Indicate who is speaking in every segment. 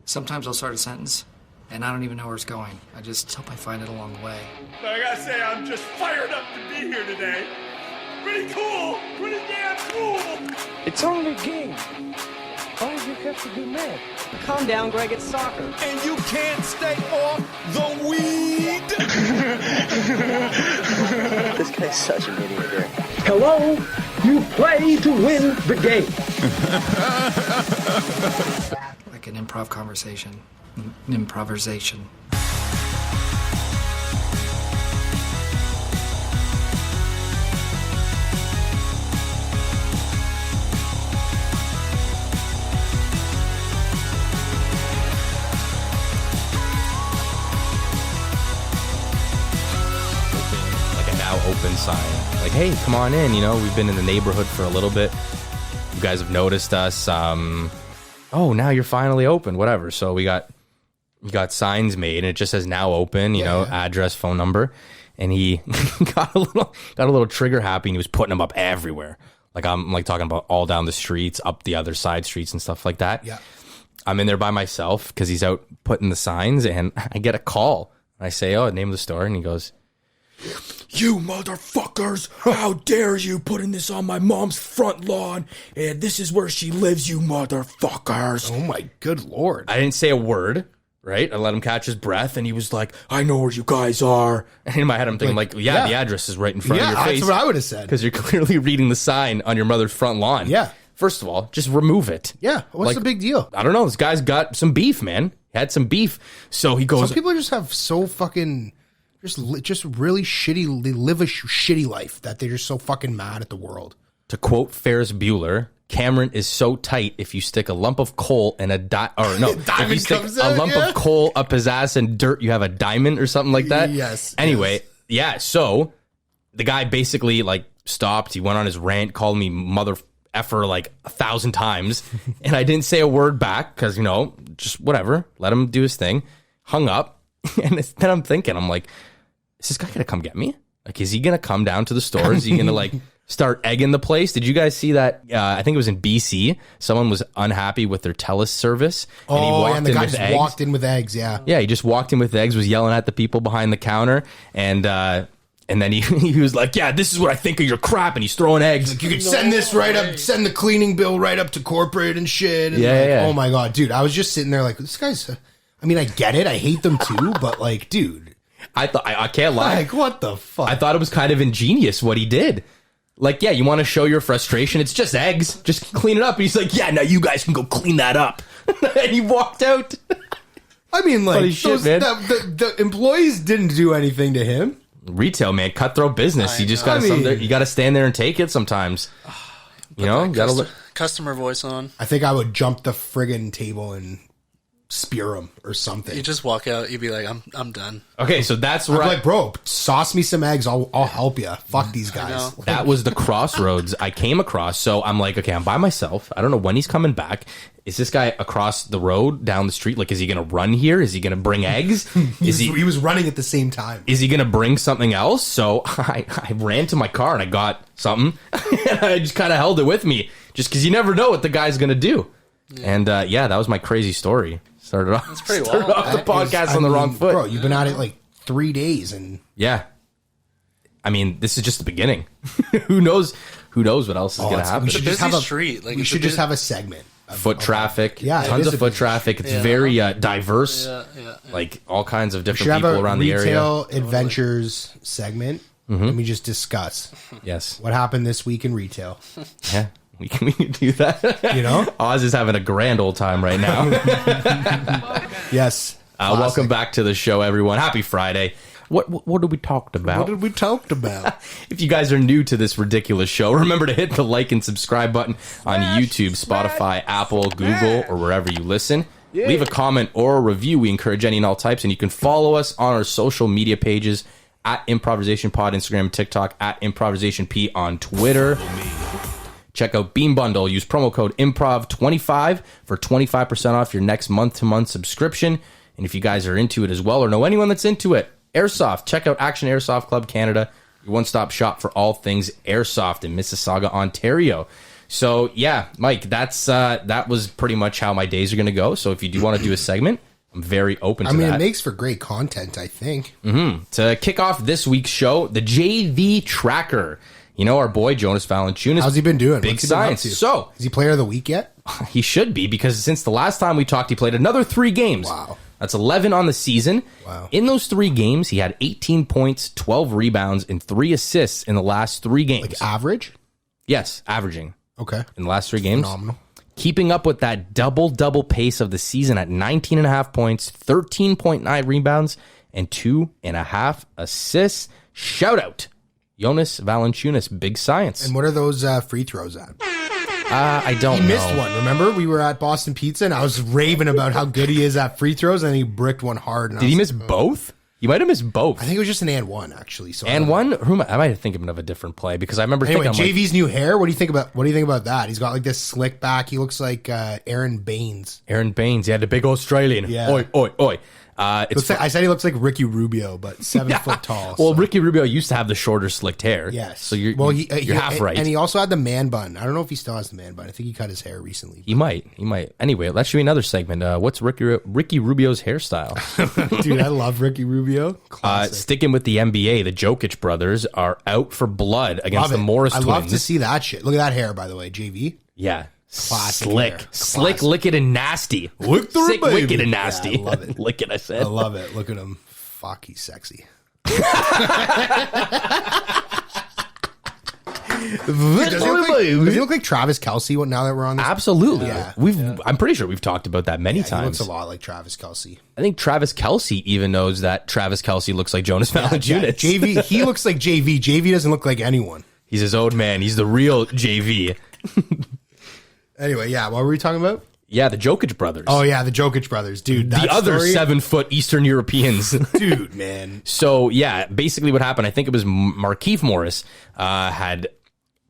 Speaker 1: Sometimes I'll start a sentence, and I don't even know where it's going. I just hope I find it along the way.
Speaker 2: But I gotta say, I'm just fired up to be here today. Pretty cool. Pretty damn cool.
Speaker 3: It's only a game. Why do you have to be mad?
Speaker 4: Calm down, Greg. It's soccer.
Speaker 2: And you can't stay off the weed.
Speaker 5: This guy's such an idiot here.
Speaker 3: Hello? You play to win the game.
Speaker 1: Like an improv conversation. Improversation.
Speaker 6: Open sign, like, hey, come on in, you know, we've been in the neighborhood for a little bit, you guys have noticed us, oh, now you're finally open, whatever. So we got signs made and it just says now open, you know, address, phone number, and he got a little trigger happy and he was putting them up everywhere. Like, I'm like talking about all down the streets, up the other side streets and stuff like that.
Speaker 7: Yeah,
Speaker 6: I'm in there by myself because he's out putting the signs, and I get a call. I say, oh, name of the store, and he goes, "You motherfuckers, how dare you putting this on my mom's front lawn, and this is where she lives, you motherfuckers."
Speaker 7: Oh my good lord.
Speaker 6: I didn't say a word, right? I let him catch his breath, and he was like, "I know where you guys are." And in my head, I'm thinking like, the address is right in front of your face.
Speaker 7: That's what I would have said.
Speaker 6: Because you're clearly reading the sign on your mother's front lawn.
Speaker 7: Yeah.
Speaker 6: First of all, just remove it.
Speaker 7: Yeah, what's the big deal?
Speaker 6: I don't know. This guy's got some beef, man. He had some beef. So he goes...
Speaker 7: Some people just have so fucking... Just really shitty. They live a shitty life that they're just so fucking mad at the world.
Speaker 6: To quote Ferris Bueller, Cameron is so tight. If you stick a lump of coal and a if you stick a lump of coal up his ass and dirt, you have a diamond or something like that.
Speaker 7: Yes.
Speaker 6: Anyway, yeah. So the guy basically like stopped. He went on his rant, called me mother effer like 1,000 times, and I didn't say a word back because, you know, just whatever. Let him do his thing. Hung up, and then I'm thinking, I'm like, is this guy gonna come get me? Like, is he gonna come down to the store? Is he gonna like start egging the place? Did you guys see that? I think it was in BC. Someone was unhappy with their TELUS service.
Speaker 7: And the guy just walked in with eggs. Yeah,
Speaker 6: he just walked in with eggs. Was yelling at the people behind the counter, and then he was like, "Yeah, this is what I think of your crap," and he's throwing eggs.
Speaker 7: Like, you could send this right up, send the cleaning bill right up to corporate and shit. And Oh my god, dude! I was just sitting there like, this guy's. I mean, I get it. I hate them too, but like, dude.
Speaker 6: I can't lie.
Speaker 7: Like, what the fuck?
Speaker 6: I thought it was kind of ingenious what he did. Like, yeah, you want to show your frustration? It's just eggs. Just clean it up. And he's like, yeah, now you guys can go clean that up. And he walked out.
Speaker 7: I mean, like, the employees didn't do anything to him.
Speaker 6: Retail, man, cutthroat business. You just got to stand there and take it sometimes. You know,
Speaker 8: customer voice on.
Speaker 7: I think I would jump the friggin' table and spear him or something.
Speaker 8: You just walk out. You'd be like, I'm done.
Speaker 6: Okay, so that's where
Speaker 7: I'm like, bro, sauce me some eggs. I'll help you. Fuck these guys.
Speaker 6: That was the crossroads I came across. So I'm like, okay, I'm by myself. I don't know when he's coming back. Is this guy across the road, down the street? Like, is he going to run here? Is he going to bring eggs?
Speaker 7: He was running at the same time. Is
Speaker 6: he going to bring something else? So I ran to my car and I got something. And I just kind of held it with me. Just because you never know what the guy's going to do. Yeah. And that was my crazy story. Started off the podcast on the wrong foot.
Speaker 7: Bro, you've been at it like 3 days and
Speaker 6: yeah. I mean, this is just the beginning. Who knows what else is going to happen.
Speaker 7: We should just have have a segment.
Speaker 6: Foot traffic.
Speaker 7: Yeah,
Speaker 6: tons of foot traffic. It's very diverse. Yeah. Like all kinds of different people around the area.
Speaker 7: Retail adventures segment. And we just discuss.
Speaker 6: Yes.
Speaker 7: What happened this week in retail.
Speaker 6: Yeah. We can do that.
Speaker 7: You know?
Speaker 6: Oz is having a grand old time right now.
Speaker 7: Yes.
Speaker 6: Welcome back to the show, everyone. Happy Friday. What did we talk about? If you guys are new to this ridiculous show, remember to hit the like and subscribe button on YouTube, Spotify, Apple, Google, or wherever you listen. Yeah. Leave a comment or a review. We encourage any and all types. And you can follow us on our social media pages at Improversation Pod, Instagram and TikTok, at Improvisation P on Twitter. Check out Beam Bundle. Use promo code IMPROV25 for 25% off your next month-to-month subscription. And if you guys are into it as well or know anyone that's into it, Airsoft. Check out Action Airsoft Club Canada, your one-stop shop for all things airsoft in Mississauga, Ontario. So yeah, Mike, that was pretty much how my days are going to go. So if you do want to do a segment, I'm very open to that.
Speaker 7: it makes for great content, I think.
Speaker 6: To kick off this week's show, the JV Tracker. You know, our boy Jonas Valanciunas.
Speaker 7: How's he been doing?
Speaker 6: Big
Speaker 7: What's he been up
Speaker 6: science.
Speaker 7: to?
Speaker 6: So
Speaker 7: is he player of the week yet?
Speaker 6: he should be, because since the last time we talked, he played another 3 games.
Speaker 7: Wow.
Speaker 6: That's 11 on the season.
Speaker 7: Wow.
Speaker 6: In those 3 games, he had 18 points, 12 rebounds, and 3 assists in the last 3 games.
Speaker 7: Like average?
Speaker 6: Yes, averaging.
Speaker 7: Okay.
Speaker 6: In the last 3 games.
Speaker 7: Phenomenal.
Speaker 6: Keeping up with that double pace of the season at 19.5 points, 13.9 rebounds, and 2.5 assists. Shout out, Jonas Valanciunas, big science.
Speaker 7: And what are those free throws at?
Speaker 6: I don't know.
Speaker 7: He missed one. Remember, we were at Boston Pizza, and I was raving about how good he is at free throws, and he bricked one hard. And
Speaker 6: Did he miss both? You might have missed both.
Speaker 7: I think it was just an and one, actually. So
Speaker 6: And one? I might have thinking of a different play, because I remember
Speaker 7: Anyway,
Speaker 6: thinking,
Speaker 7: JV's new hair. What do you think about that? He's got like this slick back. He looks like Aaron Baines.
Speaker 6: Aaron Baines, he had the big Australian.
Speaker 7: Yeah.
Speaker 6: Oi, oi, oi. It's
Speaker 7: I said he looks like Ricky Rubio, but 7 foot tall.
Speaker 6: Well,
Speaker 7: so.
Speaker 6: Ricky Rubio used to have the shorter, slicked hair.
Speaker 7: Yes.
Speaker 6: So you're half right.
Speaker 7: And he also had the man bun. I don't know if he still has the man bun. I think he cut his hair recently.
Speaker 6: He might. Anyway, that should be another segment. What's Ricky Rubio's hairstyle?
Speaker 7: Dude, I love Ricky Rubio. Classic.
Speaker 6: Sticking with the NBA, the Jokic brothers are out for blood against the Morris twins.
Speaker 7: I love to see that shit. Look at that hair, by the way, JV.
Speaker 6: Yeah.
Speaker 7: Classic
Speaker 6: Slick.
Speaker 7: hair.
Speaker 6: Slick,
Speaker 7: Classic.
Speaker 6: lick it, and nasty.
Speaker 7: Lick the
Speaker 6: Sick,
Speaker 7: baby.
Speaker 6: wicked, and nasty.
Speaker 7: Yeah, I love it.
Speaker 6: Lick it, I said.
Speaker 7: I love it. Look at him. Fuck, he's sexy. Does he look like Travis Kelce now that we're on this?
Speaker 6: Absolutely.
Speaker 7: Yeah.
Speaker 6: I'm pretty sure we've talked about that many
Speaker 7: He
Speaker 6: times.
Speaker 7: looks a lot like Travis Kelce.
Speaker 6: I think Travis Kelce even knows that Travis Kelce looks like Jonas Valanciunas.
Speaker 7: JV, he looks like JV. JV doesn't look like anyone.
Speaker 6: He's his old man. He's the real JV.
Speaker 7: Anyway, yeah, what were we talking about?
Speaker 6: Yeah, the Jokic brothers.
Speaker 7: Oh, yeah, the Jokic brothers. Dude, that
Speaker 6: the other
Speaker 7: story,
Speaker 6: 7-foot Eastern Europeans.
Speaker 7: Dude, man.
Speaker 6: So, yeah, basically what happened, I think it was Markieff Morris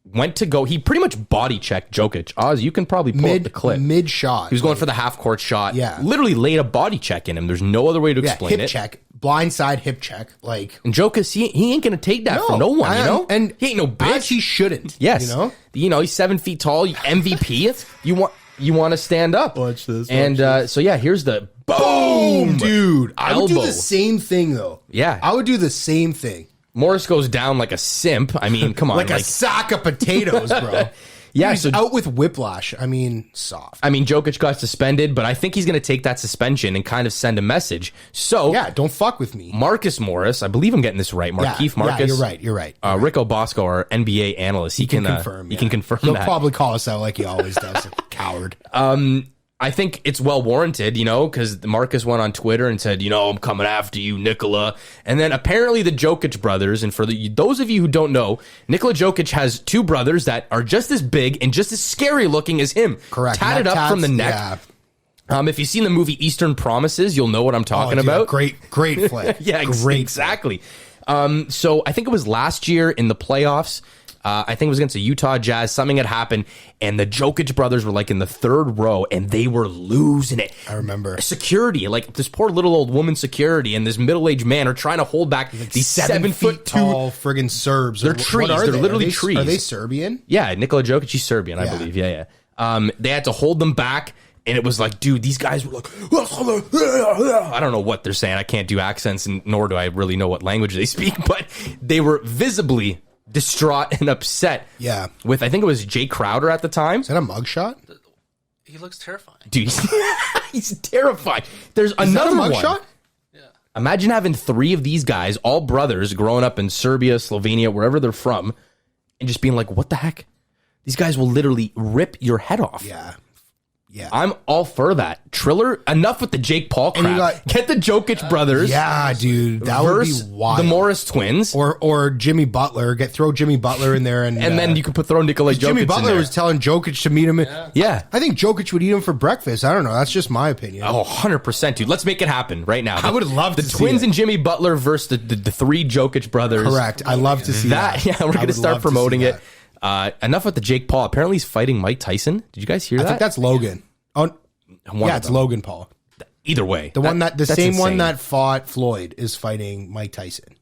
Speaker 6: went to go. He pretty much body checked Jokic. Oz, you can probably pull up the clip.
Speaker 7: Mid shot.
Speaker 6: He was going for the half-court shot.
Speaker 7: Yeah.
Speaker 6: Literally laid a body check in him. There's no other way to explain
Speaker 7: hip
Speaker 6: it.
Speaker 7: check. Blindside hip check. Like,
Speaker 6: And Jokic, he ain't going to take that from no one, you know?
Speaker 7: And
Speaker 6: he ain't no bitch.
Speaker 7: as he shouldn't.
Speaker 6: Yes.
Speaker 7: You know?
Speaker 6: He's 7 feet tall, MVP. You want to stand up.
Speaker 7: Watch this.
Speaker 6: And so, yeah, here's the boom.
Speaker 7: Dude, I would do
Speaker 6: Elbow.
Speaker 7: the same thing, though.
Speaker 6: Yeah.
Speaker 7: I would do the same thing.
Speaker 6: Morris goes down like a simp. I mean, come on.
Speaker 7: Like a sack of potatoes, bro.
Speaker 6: Yeah,
Speaker 7: He's
Speaker 6: so
Speaker 7: out with whiplash. I mean, soft.
Speaker 6: I mean, Jokic got suspended, but I think he's going to take that suspension and kind of send a message. So,
Speaker 7: Yeah, don't fuck with me.
Speaker 6: Marcus Morris, I believe I'm getting this right. Markieff Marcus.
Speaker 7: Yeah, you're right.
Speaker 6: Rico Bosco, our NBA analyst, he can
Speaker 7: confirm.
Speaker 6: He can confirm
Speaker 7: He'll
Speaker 6: that.
Speaker 7: probably call us out like he always does. Coward.
Speaker 6: I think it's well warranted, because Marcus went on Twitter and said, I'm coming after you, Nikola. And then apparently the Jokic brothers, and for those of you who don't know, Nikola Jokic has 2 brothers that are just as big and just as scary looking as him.
Speaker 7: Correct.
Speaker 6: Tatted
Speaker 7: Neck
Speaker 6: up from the
Speaker 7: tats,
Speaker 6: neck.
Speaker 7: yeah.
Speaker 6: If you've seen the movie Eastern Promises, you'll know what I'm talking
Speaker 7: Dude,
Speaker 6: about.
Speaker 7: Great flick.
Speaker 6: Yeah,
Speaker 7: great
Speaker 6: exactly. So I think it was last year in the playoffs. I think it was against the Utah Jazz. Something had happened, and the Jokic brothers were like in the 3rd row, and they were losing it.
Speaker 7: I remember.
Speaker 6: Security, like this poor little old woman security, and this middle-aged man are trying to hold back these 7 foot
Speaker 7: tall friggin' Serbs.
Speaker 6: They're
Speaker 7: What
Speaker 6: trees.
Speaker 7: are
Speaker 6: They're
Speaker 7: they?
Speaker 6: literally
Speaker 7: Are they,
Speaker 6: trees.
Speaker 7: Are they Serbian?
Speaker 6: Yeah, Nikola Jokic, he's Serbian, I
Speaker 7: Yeah.
Speaker 6: believe. Yeah. They had to hold them back, and it was like, dude, these guys were like, I don't know what they're saying. I can't do accents, and nor do I really know what language they speak, but they were visibly distraught and upset.
Speaker 7: Yeah.
Speaker 6: With, I think it was Jay Crowder at the time.
Speaker 7: Is that a mugshot?
Speaker 8: He looks terrifying.
Speaker 6: Dude, he's terrifying. There's
Speaker 7: Is that a
Speaker 6: another one.
Speaker 7: mugshot?
Speaker 6: Imagine having 3 of these guys, all brothers, growing up in Serbia, Slovenia, wherever they're from, and just being like, what the heck? These guys will literally rip your head off.
Speaker 7: Yeah.
Speaker 6: I'm all for that. Triller, enough with the Jake Paul
Speaker 7: And you
Speaker 6: crap.
Speaker 7: got-
Speaker 6: Get the Jokic brothers.
Speaker 7: Yeah, dude. That would be
Speaker 6: versus
Speaker 7: wild.
Speaker 6: the Morris twins.
Speaker 7: Or Jimmy Butler. Throw Jimmy Butler in there. And
Speaker 6: then you could throw Nikola Jokic
Speaker 7: Jimmy Butler
Speaker 6: in there.
Speaker 7: was telling Jokic to meet him.
Speaker 6: Yeah.
Speaker 7: I think Jokic would eat him for breakfast. I don't know. That's just my opinion.
Speaker 6: Oh, 100%, dude. Let's make it happen right now.
Speaker 7: I would love
Speaker 6: the
Speaker 7: to see
Speaker 6: twins
Speaker 7: it.
Speaker 6: and Jimmy Butler versus the 3 Jokic brothers.
Speaker 7: Correct. I love to see that.
Speaker 6: Yeah, we're
Speaker 7: I
Speaker 6: going to
Speaker 7: would
Speaker 6: start
Speaker 7: love
Speaker 6: promoting
Speaker 7: see
Speaker 6: it. Enough with the Jake Paul. Apparently he's fighting Mike Tyson. Did you guys hear
Speaker 7: that.
Speaker 6: that?
Speaker 7: I think that's Logan. Oh,
Speaker 6: One
Speaker 7: yeah,
Speaker 6: of
Speaker 7: it's
Speaker 6: them.
Speaker 7: Logan Paul.
Speaker 6: Either way.
Speaker 7: The
Speaker 6: that's
Speaker 7: same one
Speaker 6: insane.
Speaker 7: that fought Floyd is fighting Mike Tyson.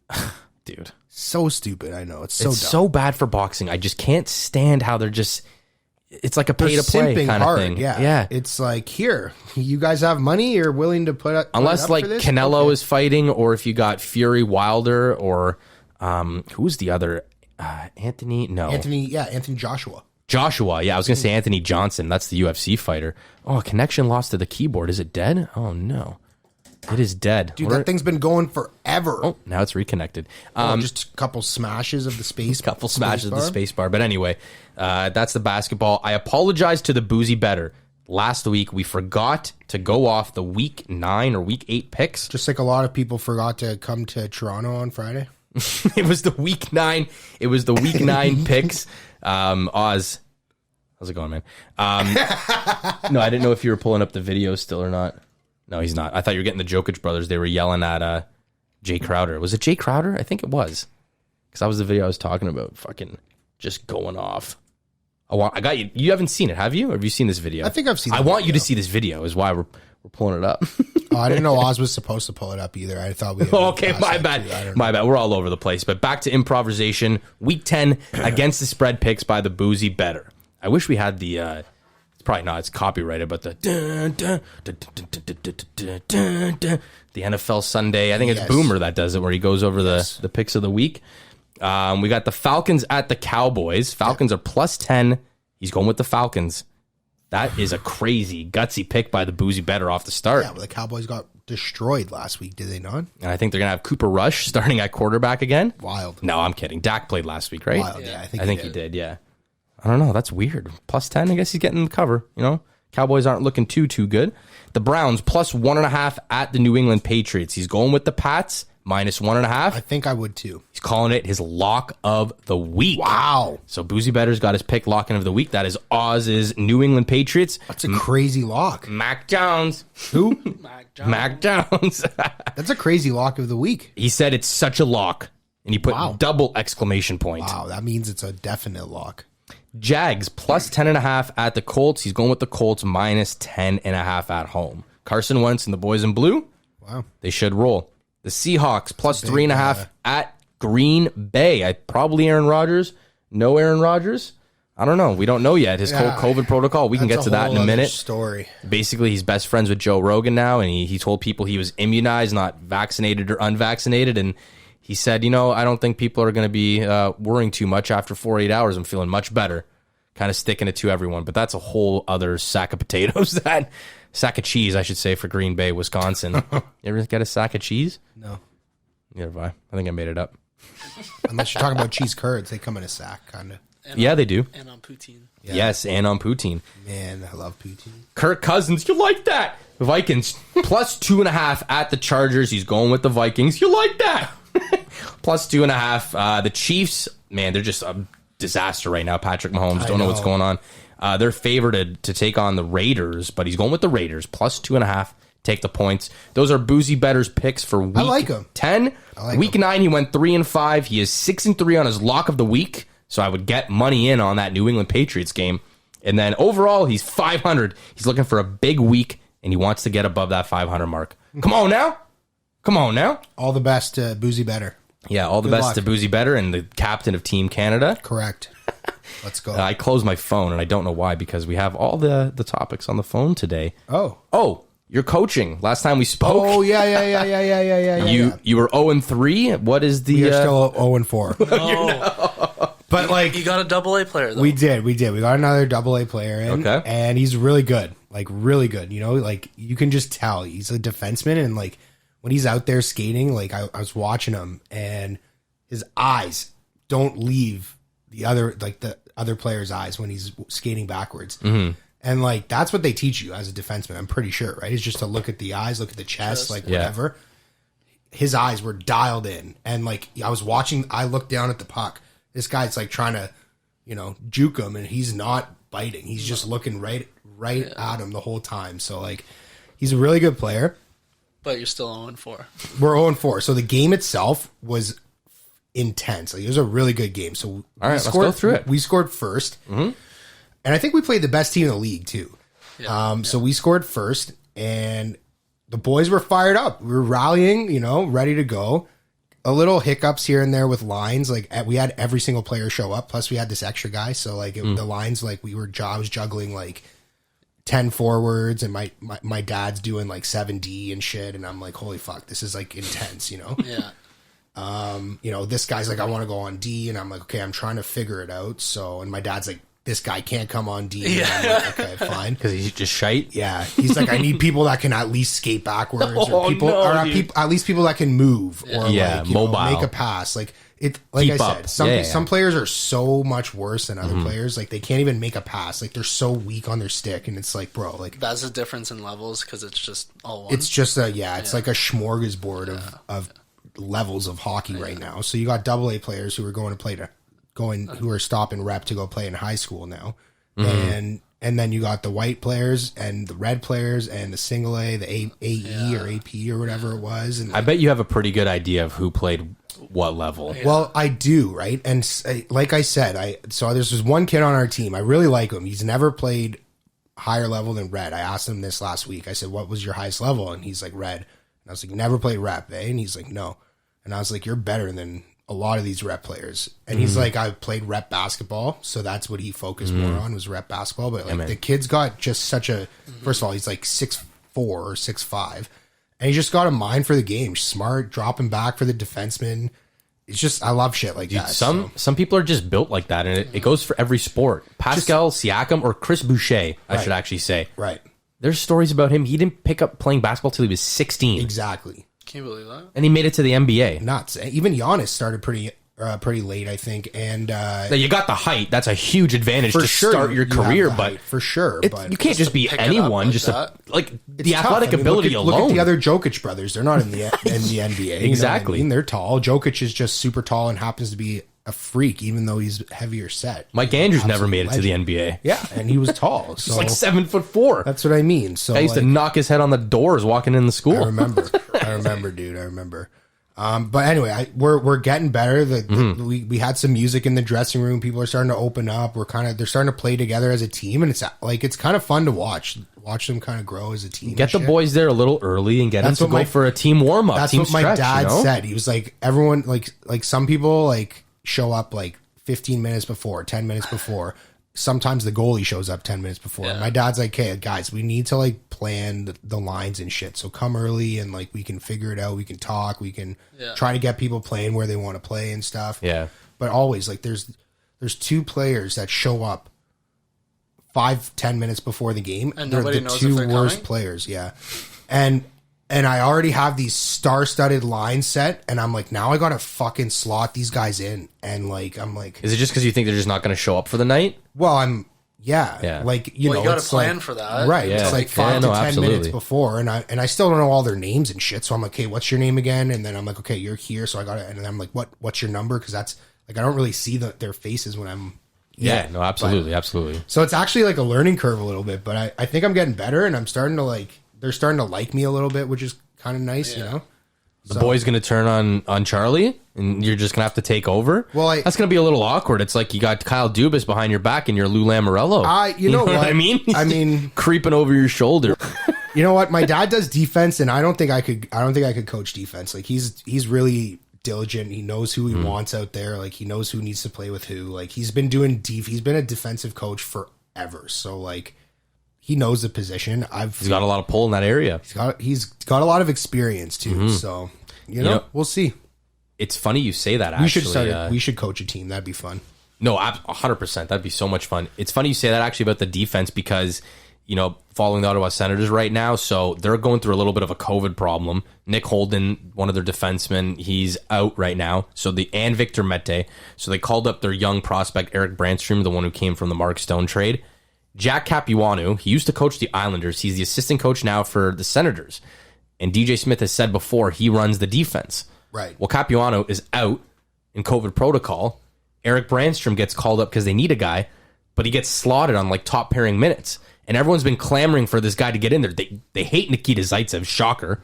Speaker 6: Dude.
Speaker 7: So stupid. I know. It's so
Speaker 6: It's
Speaker 7: dumb.
Speaker 6: so bad for boxing. I just can't stand how they're just it's like a pay to play
Speaker 7: simping
Speaker 6: kind of
Speaker 7: hard,
Speaker 6: thing.
Speaker 7: Yeah. It's like, here, you guys have money, you're willing to put up.
Speaker 6: Unless like Canelo is fighting, or if you got Fury Wilder, or who's the other Anthony
Speaker 7: Joshua.
Speaker 6: Joshua, yeah, I was gonna say Anthony Johnson. That's the UFC fighter. Oh, connection lost to the keyboard. Is it dead? Oh no, it is dead.
Speaker 7: Dude, that thing's been going forever.
Speaker 6: Oh, now it's reconnected.
Speaker 7: Just a couple smashes of the space.
Speaker 6: Space bar. But anyway, that's the basketball. I apologize to the boozy better. Last week we forgot to go off the week 9 or week 8 picks.
Speaker 7: Just like a lot of people forgot to come to Toronto on Friday.
Speaker 6: It was the week 9. It was the week 9 picks. Oz, how's it going, man? No, I didn't know if you were pulling up the video still or not. No, he's not. I thought you were getting the Jokic Brothers. They were yelling at Jay Crowder. Was it Jay Crowder? I think it was, because that was the video I was talking about. Fucking just going off. I got you. You haven't seen it, have you? Or have you seen this video?
Speaker 7: I think I've seen it.
Speaker 6: I want you to see this video, is why we're pulling it up.
Speaker 7: Oh, I didn't know Oz was supposed to pull it up either. I thought we had
Speaker 6: okay, my bad. My bad. We're all over the place. But back to improvisation. Week 10 against the spread picks by the boozy better. I wish we had the it's probably not, it's copyrighted, but the NFL Sunday. I think it's Boomer that does it, where he goes over the picks of the week. We got the Falcons at the Cowboys. Falcons are plus 10. He's going with the Falcons. That is a crazy, gutsy pick by the boozy better off the start.
Speaker 7: Yeah, but the Cowboys got destroyed last week, did they not?
Speaker 6: And I think they're going to have Cooper Rush starting at quarterback again.
Speaker 7: Wild.
Speaker 6: No, I'm kidding. Dak played last week, right?
Speaker 7: Wild, yeah. I
Speaker 6: think he did, yeah. I don't know. That's weird. Plus 10, I guess he's getting the cover, you know? Cowboys aren't looking too good. The Browns plus 1.5 at the New England Patriots. He's going with the Pats. Minus 1.5.
Speaker 7: I think I would too.
Speaker 6: He's calling it his lock of the week.
Speaker 7: Wow.
Speaker 6: So Boozy Better's got his pick locking of the week. That is Oz's New England Patriots.
Speaker 7: That's a crazy lock.
Speaker 6: Mac Jones.
Speaker 7: Who?
Speaker 6: Mac Jones.
Speaker 7: That's a crazy lock of the week.
Speaker 6: He said it's such a lock. And he put double exclamation point.
Speaker 7: Wow, that means it's a definite lock.
Speaker 6: Jags plus 10.5 at the Colts. He's going with the Colts minus 10.5 at home. Carson Wentz and the boys in blue.
Speaker 7: Wow.
Speaker 6: They should roll. The Seahawks plus 3.5 at Green Bay. Probably Aaron Rodgers. No Aaron Rodgers. I don't know. We don't know yet. His whole COVID protocol. We can get to that in a minute.
Speaker 7: Story.
Speaker 6: Basically, he's best friends with Joe Rogan now, and he told people he was immunized, not vaccinated or unvaccinated. And he said, I don't think people are going to be worrying too much after 48 hours. I'm feeling much better. Kind of sticking it to everyone. But that's a whole other sack of potatoes. Sack of cheese, I should say, for Green Bay, Wisconsin. You ever get a sack of cheese?
Speaker 7: No.
Speaker 6: Neither have I. I think I made it up.
Speaker 7: Unless you're talking about cheese curds, they come in a sack, kind of.
Speaker 6: Yeah, they do.
Speaker 8: And on poutine.
Speaker 6: Yeah. Yes, and on poutine.
Speaker 7: Man, I love poutine.
Speaker 6: Kirk Cousins, you like that? The Vikings plus 2.5 at the Chargers. He's going with the Vikings. You like that? Plus 2.5. The Chiefs, man, they're just a disaster right now. Patrick Mahomes, don't know what's going on. They're favored to take on the Raiders, but he's going with the Raiders. Plus 2.5. Take the points. Those are Boozy Better's picks for week 10. Week 9, he went 3-5. He is 6-3 on his lock of the week. So I would get money in on that New England Patriots game. And then overall, he's 500. He's looking for a big week, and he wants to get above that 500 mark. Come on now.
Speaker 7: All the best to Boozy Better.
Speaker 6: Yeah, all the best to Boozy Better and the captain of Team Canada.
Speaker 7: Correct. Let's go.
Speaker 6: I closed my phone, and I don't know why, because we have all the topics on the phone today.
Speaker 7: Oh,
Speaker 6: you're coaching. Last time we spoke.
Speaker 7: Oh, yeah.
Speaker 6: You were 0-3. What is the...
Speaker 7: You're still 0-4.
Speaker 8: Oh.
Speaker 7: But like...
Speaker 8: You got a double-A player, though.
Speaker 7: We did. We got another double-A player in.
Speaker 6: Okay.
Speaker 7: And he's really good. Like, really good. Like, you can just tell. He's a defenseman, and like, when he's out there skating, like, I was watching him, and his eyes don't leave the other player's eyes when he's skating backwards.
Speaker 6: Mm-hmm.
Speaker 7: And like, that's what they teach you as a defenseman, I'm pretty sure, right? It's just to look at the eyes, look at the chest, like whatever. His eyes were dialed in. And like, I looked down at the puck. This guy's like trying to, juke him, and he's not biting. He's just looking right at him the whole time. So like, he's a really good player.
Speaker 8: But you're still 0-4.
Speaker 7: We're 0-4. So the game itself was intense. Like, it was a really good game. So
Speaker 6: all right, let's go through it.
Speaker 7: We scored first. Mm-hmm. And I think we played the best team in the league, too. Yeah, So we scored first, and the boys were fired up. We were rallying, ready to go. a little hiccups here and there with lines. Like we had every single player show up. Plus we had this extra guy. So like the lines, like I was juggling like 10 forwards and my dad's doing like 7D and shit. And I'm like, holy fuck, this is like intense, you know?
Speaker 8: Yeah.
Speaker 7: This guy's like, I want to go on D. And I'm like, okay, I'm trying to figure it out. So, and my dad's like, this guy can't come on D. And I'm like, okay, fine.
Speaker 6: Because he's just shite.
Speaker 7: Yeah. He's like, I need people that can at least skate backwards or at least people that can move or
Speaker 6: mobile.
Speaker 7: Make a pass. Like I said, some players are so much worse than other players. Like they can't even make a pass. Like they're so weak on their stick, and it's like, bro, like
Speaker 8: that's the difference in levels because it's just all one.
Speaker 7: It's just it's like a smorgasbord of levels of hockey right now. So you got AA players who are who are stopping rep to go play in high school now, and then you got the white players and the red players and the single A, the AE or AP or whatever it was. And
Speaker 6: I bet you have a pretty good idea of who played what level.
Speaker 7: Well, I do, right? And like I said, so there's this one kid on our team. I really like him. He's never played higher level than red. I asked him this last week. I said, what was your highest level? And he's like, red. And I was like, never played rep, eh? And he's like, no. And I was like, you're better than a lot of these rep players. And he's like, I played rep basketball. So that's what he focused more on was rep basketball. But like the kid's got just such a, first of all, he's like 6'4" or 6'5". And he just got a mind for the game. Smart, dropping back for the defenseman. It's just, I love shit like that.
Speaker 6: Some people are just built like that, and it goes for every sport. Pascal Siakam or Chris Boucher, I should actually say.
Speaker 7: Right.
Speaker 6: There's stories about him. He didn't pick up playing basketball till he was 16.
Speaker 7: Exactly.
Speaker 8: Can you believe that?
Speaker 6: And he made it to the NBA.
Speaker 7: Nuts. Even Giannis started pretty late, I think. And
Speaker 6: now, you got the height. That's a huge advantage to start your career, but
Speaker 7: for sure. But
Speaker 6: you can't just be anyone. Just the athletic ability alone.
Speaker 7: Look at the other Jokic brothers. They're not in the NBA.
Speaker 6: Exactly.
Speaker 7: You know what I mean? They're tall. Jokic is just super tall and happens to be a freak, even though he's heavier set.
Speaker 6: Mike Andrews never made it to the NBA.
Speaker 7: Yeah, and he was tall. So
Speaker 6: he's like 7'4".
Speaker 7: That's what I mean. So
Speaker 6: I used to knock his head on the doors walking in the school.
Speaker 7: I remember, dude. I remember. But anyway, we're getting better. We had some music in the dressing room. People are starting to open up. They're starting to play together as a team, and it's kind of fun to watch them kind of grow as a team.
Speaker 6: Get the boys there a little early and get them to go for a team warm up.
Speaker 7: That's
Speaker 6: team
Speaker 7: what my
Speaker 6: stretch,
Speaker 7: dad said. He was like, everyone like some people like show up like 15 minutes before, 10 minutes before. Sometimes the goalie shows up 10 minutes before. And my dad's like, hey, guys, we need to like plan the lines and shit. So come early and like we can figure it out. We can talk. We can try to get people playing where they want to play and stuff.
Speaker 6: Yeah.
Speaker 7: But always like there's two players that show up 5-10 minutes before the game.
Speaker 8: And
Speaker 7: they're
Speaker 8: nobody
Speaker 7: the
Speaker 8: knows
Speaker 7: two
Speaker 8: if they're
Speaker 7: worst
Speaker 8: coming?
Speaker 7: players. Yeah. And I already have these star-studded lines set, and I'm like, now I gotta fucking slot these guys in, and like, I'm like,
Speaker 6: is it just because you think they're just not going to show up for the night?
Speaker 7: well, like you know,
Speaker 8: you gotta
Speaker 7: it's
Speaker 8: plan
Speaker 7: like,
Speaker 8: for that,
Speaker 7: right?
Speaker 6: Yeah.
Speaker 7: It's like 5 to 10
Speaker 6: absolutely.
Speaker 7: minutes before, and I still don't know all their names and shit. So I'm like, okay, what's your name again? And then I'm like, okay, you're here, so I got it. And then I'm like, what's your number? Because that's like I don't really see their faces when I'm.
Speaker 6: Yeah, no, absolutely, absolutely.
Speaker 7: So it's actually like a learning curve a little bit, but I think I'm getting better, and I'm starting to they're starting to like me a little bit, which is kind of nice, you know.
Speaker 6: The boy's going to turn on Charlie, and you're just going to have to take over.
Speaker 7: Well,
Speaker 6: that's going to be a little awkward. It's like you got Kyle Dubas behind your back, and you're Lou Lamoriello.
Speaker 7: You know what
Speaker 6: I mean?
Speaker 7: I mean,
Speaker 6: creeping over your shoulder.
Speaker 7: You know what? My dad does defense, and I don't think I could coach defense. Like he's really diligent. He knows who he wants out there. Like he knows who needs to play with who. Like he's been a defensive coach forever. So like. He knows the position. He's
Speaker 6: got a lot of pull in that area.
Speaker 7: He's got a lot of experience too. So you know, we'll see.
Speaker 6: It's funny you say that. Actually,
Speaker 7: we should coach a team. That'd be fun.
Speaker 6: No, 100%. That'd be so much fun. It's funny you say that actually about the defense because following the Ottawa Senators right now, so they're going through a little bit of a COVID problem. Nick Holden, one of their defensemen, he's out right now. And Victor Mete. So they called up their young prospect Eric Brandstrom, the one who came from the Mark Stone trade. Jack Capuano, he used to coach the Islanders. He's the assistant coach now for the Senators. And DJ Smith has said before, he runs the defense.
Speaker 7: Right.
Speaker 6: Well, Capuano is out in COVID protocol. Eric Brandstrom gets called up because they need a guy, but he gets slotted on like top pairing minutes. And everyone's been clamoring for this guy to get in there. They hate Nikita Zaitsev. Shocker.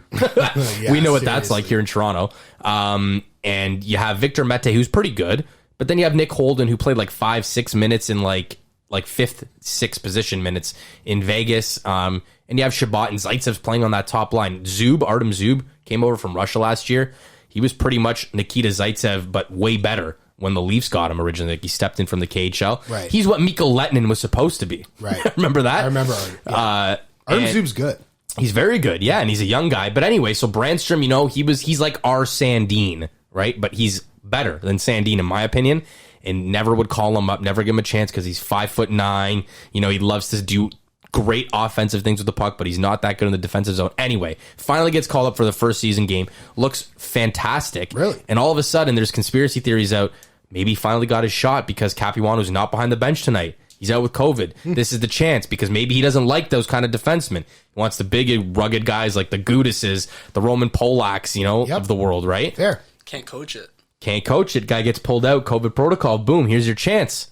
Speaker 6: We know what that's like here in Toronto. And you have Victor Mete, who's pretty good. But then you have Nick Holden, who played like 5-6 minutes in like fifth, sixth position minutes in Vegas. And you have Shabbat and Zaitsev's playing on that top line. Artem Zub came over from Russia last year. He was pretty much Nikita Zaitsev, but way better when the Leafs got him originally. Like he stepped in from the KHL.
Speaker 7: Right.
Speaker 6: He's what Mikko Lehtinen was supposed to be.
Speaker 7: Right.
Speaker 6: Remember that?
Speaker 7: I remember. Yeah. Artem Zub's good.
Speaker 6: He's very good, yeah, and he's a young guy. But anyway, so Brandstrom, you know, he's like our Sandin, right? But he's better than Sandin, in my opinion, and never would call him up, never give him a chance because he's 5'9". You know, he loves to do great offensive things with the puck, but he's not that good in the defensive zone. Anyway, finally gets called up for the first season game, looks fantastic.
Speaker 7: Really?
Speaker 6: And all of a sudden, there's conspiracy theories out. Maybe he finally got his shot because Capuano's not behind the bench tonight. He's out with COVID. This is the chance because maybe he doesn't like those kind of defensemen. He wants the big, rugged guys like the Gudises, the Roman Polaks, you know, of the world, right?
Speaker 7: Fair.
Speaker 8: Can't coach it.
Speaker 6: Can't coach it. Guy gets pulled out. COVID protocol. Boom. Here's your chance.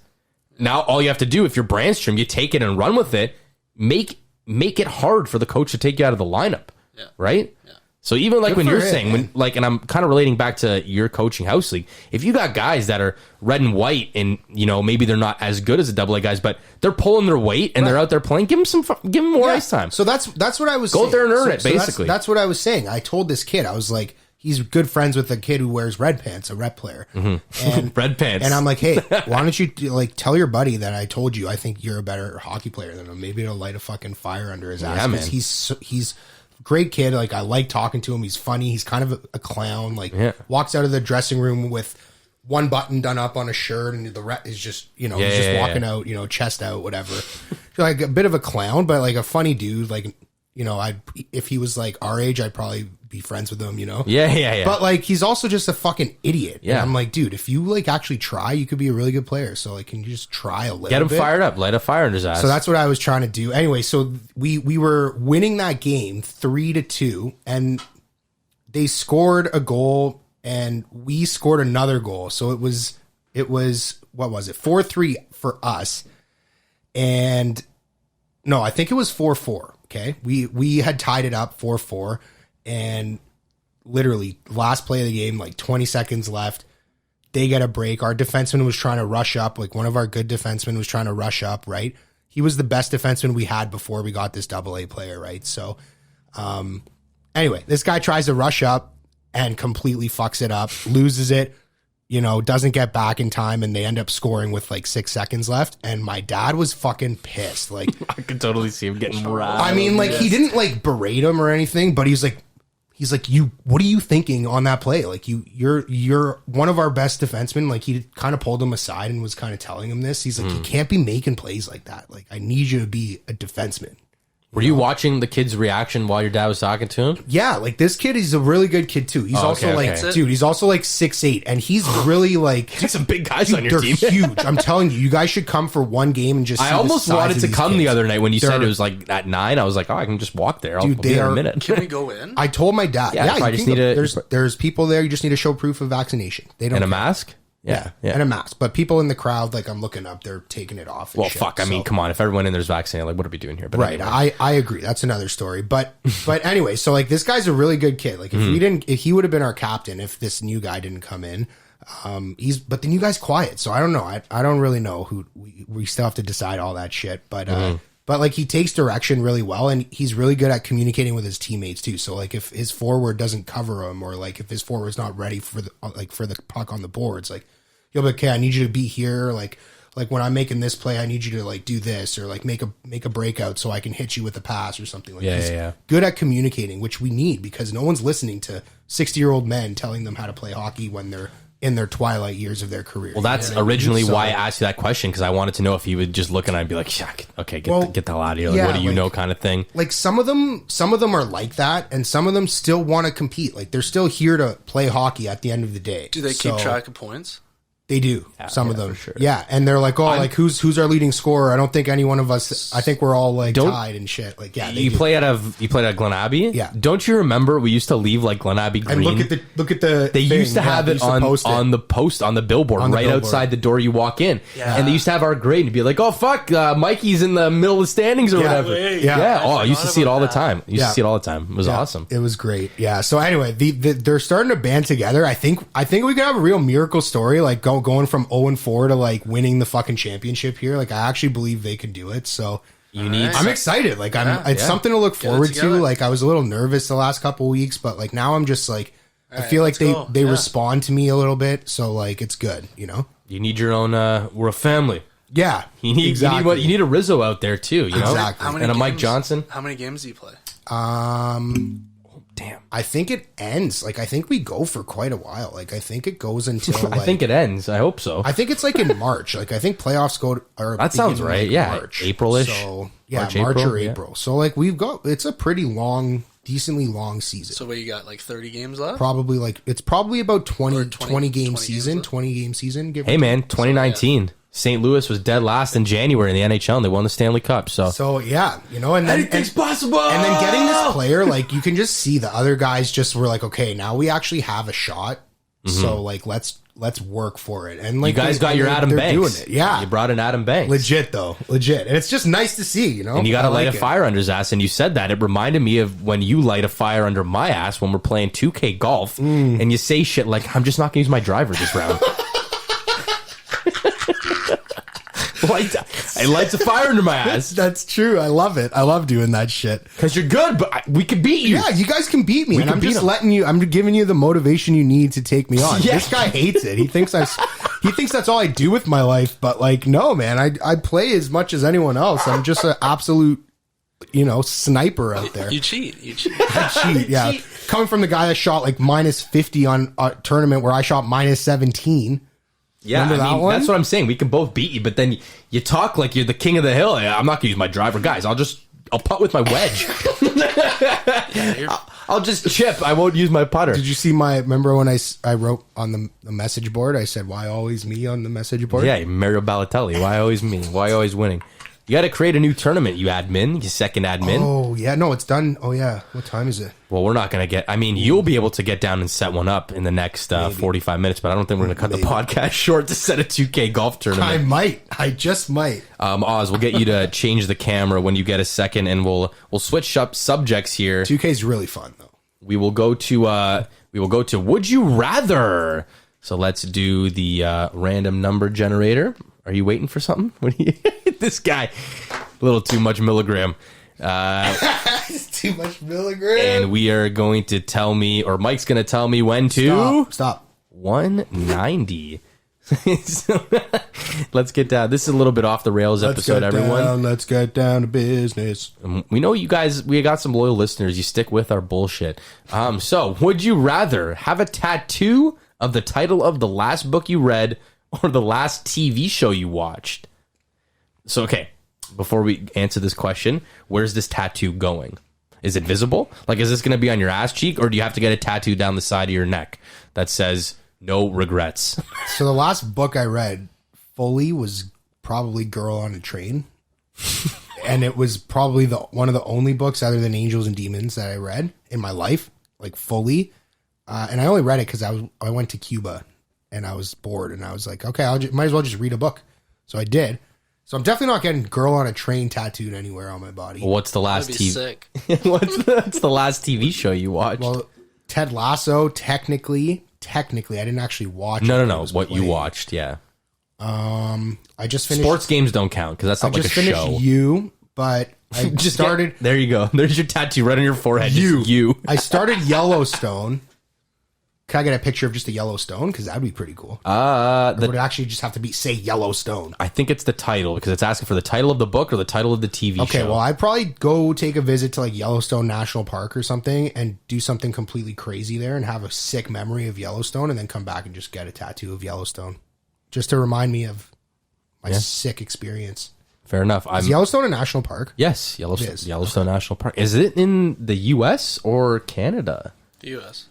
Speaker 6: Now, all you have to do, if you're Brandstrom, you take it and run with it. Make it hard for the coach to take you out of the lineup, right? Yeah. So even like
Speaker 7: Good
Speaker 6: when
Speaker 7: for
Speaker 6: you're
Speaker 7: him,
Speaker 6: saying,
Speaker 7: man.
Speaker 6: when like, and I'm kind of relating back to your coaching house league. If you got guys that are red and white, and you know maybe they're not as good as the AA guys, but they're pulling their weight and they're out there playing, give them more ice time.
Speaker 7: So that's what I was
Speaker 6: Go
Speaker 7: saying.
Speaker 6: out there and earn
Speaker 7: So-
Speaker 6: it,
Speaker 7: so
Speaker 6: basically.
Speaker 7: that's what I was saying. I told this kid, I was like, he's good friends with a kid who wears red pants, a rep player. And
Speaker 6: Red pants.
Speaker 7: And I'm like, hey, why don't you like tell your buddy that I told you I think you're a better hockey player than him? Maybe it'll light a fucking fire under his ass.
Speaker 6: Yeah, man.
Speaker 7: He's a great kid. Like I like talking to him. He's funny. He's kind of a clown. Like walks out of the dressing room with one button done up on a shirt, and the rest is just he's just walking out, chest out, whatever. Like a bit of a clown, but like a funny dude. Like if he was like our age, I'd probably be friends with him.
Speaker 6: Yeah.
Speaker 7: But like he's also just a fucking idiot.
Speaker 6: Yeah.
Speaker 7: And I'm like, dude, if you like actually try, you could be a really good player. So like, can you just try a little?
Speaker 6: Get him
Speaker 7: bit?
Speaker 6: fired up. Light a fire under his ass.
Speaker 7: So that's what I was trying to do. Anyway, so we were winning that game 3-2, and they scored a goal, and we scored another goal. So it was what was it? 4-3 for us, and no, I think it was 4-4. Okay, we had tied it up 4-4, and literally last play of the game, like 20 seconds left. They get a break. Our defenseman was trying to rush up. Like one of our good defensemen was trying to rush up, right? He was the best defenseman we had before we got this AA player, right? So, anyway, this guy tries to rush up and completely fucks it up, loses it, doesn't get back in time, and they end up scoring with like 6 seconds left. And my dad was fucking pissed. Like,
Speaker 6: I could totally see him getting riled.
Speaker 7: I mean, like he didn't like berate him or anything, but he's like, what are you thinking on that play? Like you're one of our best defensemen. Like he kind of pulled him aside and was kind of telling him this. He's like, you can't be making plays like that. Like I need you to be a defenseman.
Speaker 6: Were you watching the kid's reaction while your dad was talking to him?
Speaker 7: Yeah, like this kid, he's a really good kid too. He's dude, he's also like 6'8", and he's really like
Speaker 6: some big guys on your
Speaker 7: they're
Speaker 6: team.
Speaker 7: huge. I'm telling you, you guys should come for one game and just.
Speaker 6: I
Speaker 7: see
Speaker 6: almost
Speaker 7: the size
Speaker 6: wanted
Speaker 7: of
Speaker 6: to
Speaker 7: these
Speaker 6: come
Speaker 7: kids.
Speaker 6: the other night when you said
Speaker 7: They're-
Speaker 6: it was like at 9. I was like, oh, I can just walk there. I'll
Speaker 7: Dude,
Speaker 6: be
Speaker 7: they
Speaker 6: there in a
Speaker 7: are-
Speaker 6: minute.
Speaker 8: Can we go in?
Speaker 7: I told my dad,
Speaker 6: Yeah,
Speaker 7: yeah,
Speaker 6: I
Speaker 7: you
Speaker 6: just
Speaker 7: can
Speaker 6: need
Speaker 7: go.
Speaker 6: to-
Speaker 7: There's people there. You just need to show proof of vaccination. They don't
Speaker 6: And a
Speaker 7: care.
Speaker 6: mask? Yeah.
Speaker 7: And a mask. But people in the crowd, like I'm looking up, they're taking it off. And
Speaker 6: Well,
Speaker 7: shit,
Speaker 6: fuck. I mean,
Speaker 7: so-
Speaker 6: come on. If everyone in there's vaccinated, like, what are we doing here? But
Speaker 7: Right.
Speaker 6: anyway.
Speaker 7: I agree. That's another story. But anyway, so like this guy's a really good kid. Like if he would have been our captain if this new guy didn't come in. But the new guy's quiet, so I don't know. I don't really know who we still have to decide all that shit. But like he takes direction really well, and he's really good at communicating with his teammates too. So like if his forward doesn't cover him, or like if his forward's not ready for the puck on the boards, like he'll be like, okay, I need you to be here. Like when I'm making this play, I need you to like do this, or like make a breakout so I can hit you with a pass or something. Like he's good at communicating, which we need because no one's listening to 60-year-old men telling them how to play hockey when they're in their twilight years of their career.
Speaker 6: Well, that's originally why I asked you that question, because I wanted to know if he would just look at it and be like, yeah, okay, get the hell out of here. Like,
Speaker 7: yeah,
Speaker 6: what do you
Speaker 7: like-
Speaker 6: know kind of thing.
Speaker 7: Like some of them are like that, and some of them still want to compete. Like they're still here to play hockey at the end of the day.
Speaker 8: Do they keep track of points?
Speaker 7: They do. Some of them.
Speaker 6: for sure.
Speaker 7: Yeah. And they're like, like who's our leading scorer? I don't think any one of us, I think we're all like tied and shit. Like, yeah.
Speaker 6: You played at Glen Abbey?
Speaker 7: Yeah.
Speaker 6: Don't you remember we used to leave like Glen Abbey Green?
Speaker 7: And look at the
Speaker 6: They used to
Speaker 7: thing.
Speaker 6: have
Speaker 7: Yeah,
Speaker 6: it
Speaker 7: they used to post
Speaker 6: on the post on the billboard
Speaker 7: On the
Speaker 6: right
Speaker 7: billboard.
Speaker 6: outside the door you walk in.
Speaker 8: Yeah.
Speaker 6: And they used to have our grade and be like, oh fuck, Mikey's in the middle of the standings or
Speaker 7: Yeah.
Speaker 6: whatever.
Speaker 7: Yeah.
Speaker 6: Oh, I used to see it all the time. It
Speaker 7: Yeah.
Speaker 6: It was awesome.
Speaker 7: It was great. Yeah. So anyway, they're starting to band together. I think we could have a real miracle story, like going from 0-4 to like winning the fucking championship here. Like I actually believe they can do it. So I'm excited. Like it's something to look forward to.
Speaker 8: together.
Speaker 7: Like I was a little nervous the last couple weeks, but like now I'm just like I feel like they respond to me a little bit, so like it's good, you know.
Speaker 6: You need your own. We're a family.
Speaker 7: Yeah,
Speaker 6: you need you need a Rizzo out there too, you know.
Speaker 7: Exactly.
Speaker 6: And a Mike Johnson.
Speaker 8: How many games do you play?
Speaker 6: Damn.
Speaker 7: I think it ends. Like I think we go for quite a while. Like I think it goes until. Like,
Speaker 6: I think it ends. I hope so.
Speaker 7: I think it's like in March. Like I think playoffs go.
Speaker 6: That sounds right.
Speaker 7: Like
Speaker 6: yeah,
Speaker 7: March.
Speaker 6: April-ish.
Speaker 7: So yeah, March or April. Yeah. So like we've got. It's a pretty long, decently long season.
Speaker 8: So what, you got like 30 games left?
Speaker 7: Probably like it's probably about 20 game
Speaker 8: 20
Speaker 7: season. 20 game season.
Speaker 6: Hey man, 2019. St. Louis was dead last in January in the NHL, and they won the Stanley Cup. So
Speaker 7: yeah, you know, and then
Speaker 6: anything's possible.
Speaker 7: And then getting this player, like you can just see the other guys just were like, okay, now we actually have a shot. So like let's work for it. And like
Speaker 6: you guys got your Adam Banks.
Speaker 7: Doing it. Yeah,
Speaker 6: you brought in Adam Banks.
Speaker 7: Legit though, legit. And it's just nice to see, you know.
Speaker 6: And you got to light a fire under his ass. And you said that it reminded me of when you light a fire under my ass when we're playing 2K golf, and you say shit like, "I'm just not gonna use my driver this round." It lights a fire under my ass.
Speaker 7: That's true. I love it. I love doing that shit.
Speaker 6: Because you're good, but we can beat you.
Speaker 7: Yeah, you guys can beat me. And I'm just letting you, I'm giving you the motivation you need to take me on. Yeah. This guy hates it. He thinks that's all I do with my life. But like, no, man, I play as much as anyone else. I'm just an absolute, you know, sniper out there.
Speaker 8: You cheat.
Speaker 7: I cheat, yeah. Coming from the guy that shot like minus 50 on a tournament where I shot minus 17.
Speaker 6: Yeah, that's what I'm saying. We can both beat you, but then you talk like you're the king of the hill. I'm not gonna use my driver, guys. I'll putt with my wedge. I'll just chip. I won't use my putter.
Speaker 7: Did you see remember when I wrote on the message board? I said, "Why always me?" on the message board.
Speaker 6: Yeah, Mario Balotelli. Why always me? Why always winning? You got to create a new tournament, you admin, you second admin.
Speaker 7: Oh, yeah. No, it's done. Oh, yeah. What time is it?
Speaker 6: Well, we're not going to you'll be able to get down and set one up in the next 45 minutes, but I don't think we're going to cut the podcast short to set a 2K golf tournament.
Speaker 7: I might. I just might.
Speaker 6: Oz, we'll get you to change the camera when you get a second, and we'll switch up subjects here.
Speaker 7: 2K is really fun, though.
Speaker 6: We will go to Would You Rather? So let's do the random number generator. Are you waiting for something? This guy, a little too much milligram.
Speaker 7: It's too much milligram.
Speaker 6: And we are going to tell me, or Mike's going to tell me when to...
Speaker 7: Stop.
Speaker 6: 190. So, let's get down. This is a little bit off the rails episode, everyone.
Speaker 7: Let's get down to business.
Speaker 6: We know you guys, we got some loyal listeners. You stick with our bullshit. So, would you rather have a tattoo of the title of the last book you read or the last TV show you watched? So, okay, before we answer this question, where's this tattoo going? Is it visible? Like, is this going to be on your ass cheek, or do you have to get a tattoo down the side of your neck that says, no regrets?
Speaker 7: So the last book I read fully was probably Girl on a Train. And it was probably one of the only books other than Angels and Demons that I read in my life, like fully. And I only read it because I went to Cuba and I was bored, and I was like, okay, might as well just read a book. So I did. So I'm definitely not getting Girl on a Train tattooed anywhere on my body.
Speaker 6: Well, what's the last
Speaker 8: sick.
Speaker 6: What's the last TV show you watched?
Speaker 7: Well, Ted Lasso, technically, I didn't actually watch.
Speaker 6: No. What you watched? Yeah.
Speaker 7: I just finished.
Speaker 6: Sports games don't count because that's not like a show.
Speaker 7: I just finished You, but I just started.
Speaker 6: There you go. There's your tattoo right on your forehead. You.
Speaker 7: I started Yellowstone. Can I get a picture of just a Yellowstone? Because that'd be pretty cool. Would it actually just have to say Yellowstone?
Speaker 6: I think it's the title, because it's asking for the title of the book or the title of the TV show.
Speaker 7: Okay, well, I'd probably go take a visit to like Yellowstone National Park or something and do something completely crazy there and have a sick memory of Yellowstone, and then come back and just get a tattoo of Yellowstone. Just to remind me of my sick experience.
Speaker 6: Fair enough.
Speaker 7: Is Yellowstone a national park?
Speaker 6: Yes, Yellowstone National Park. Is it in the U.S. or Canada?
Speaker 8: The U.S.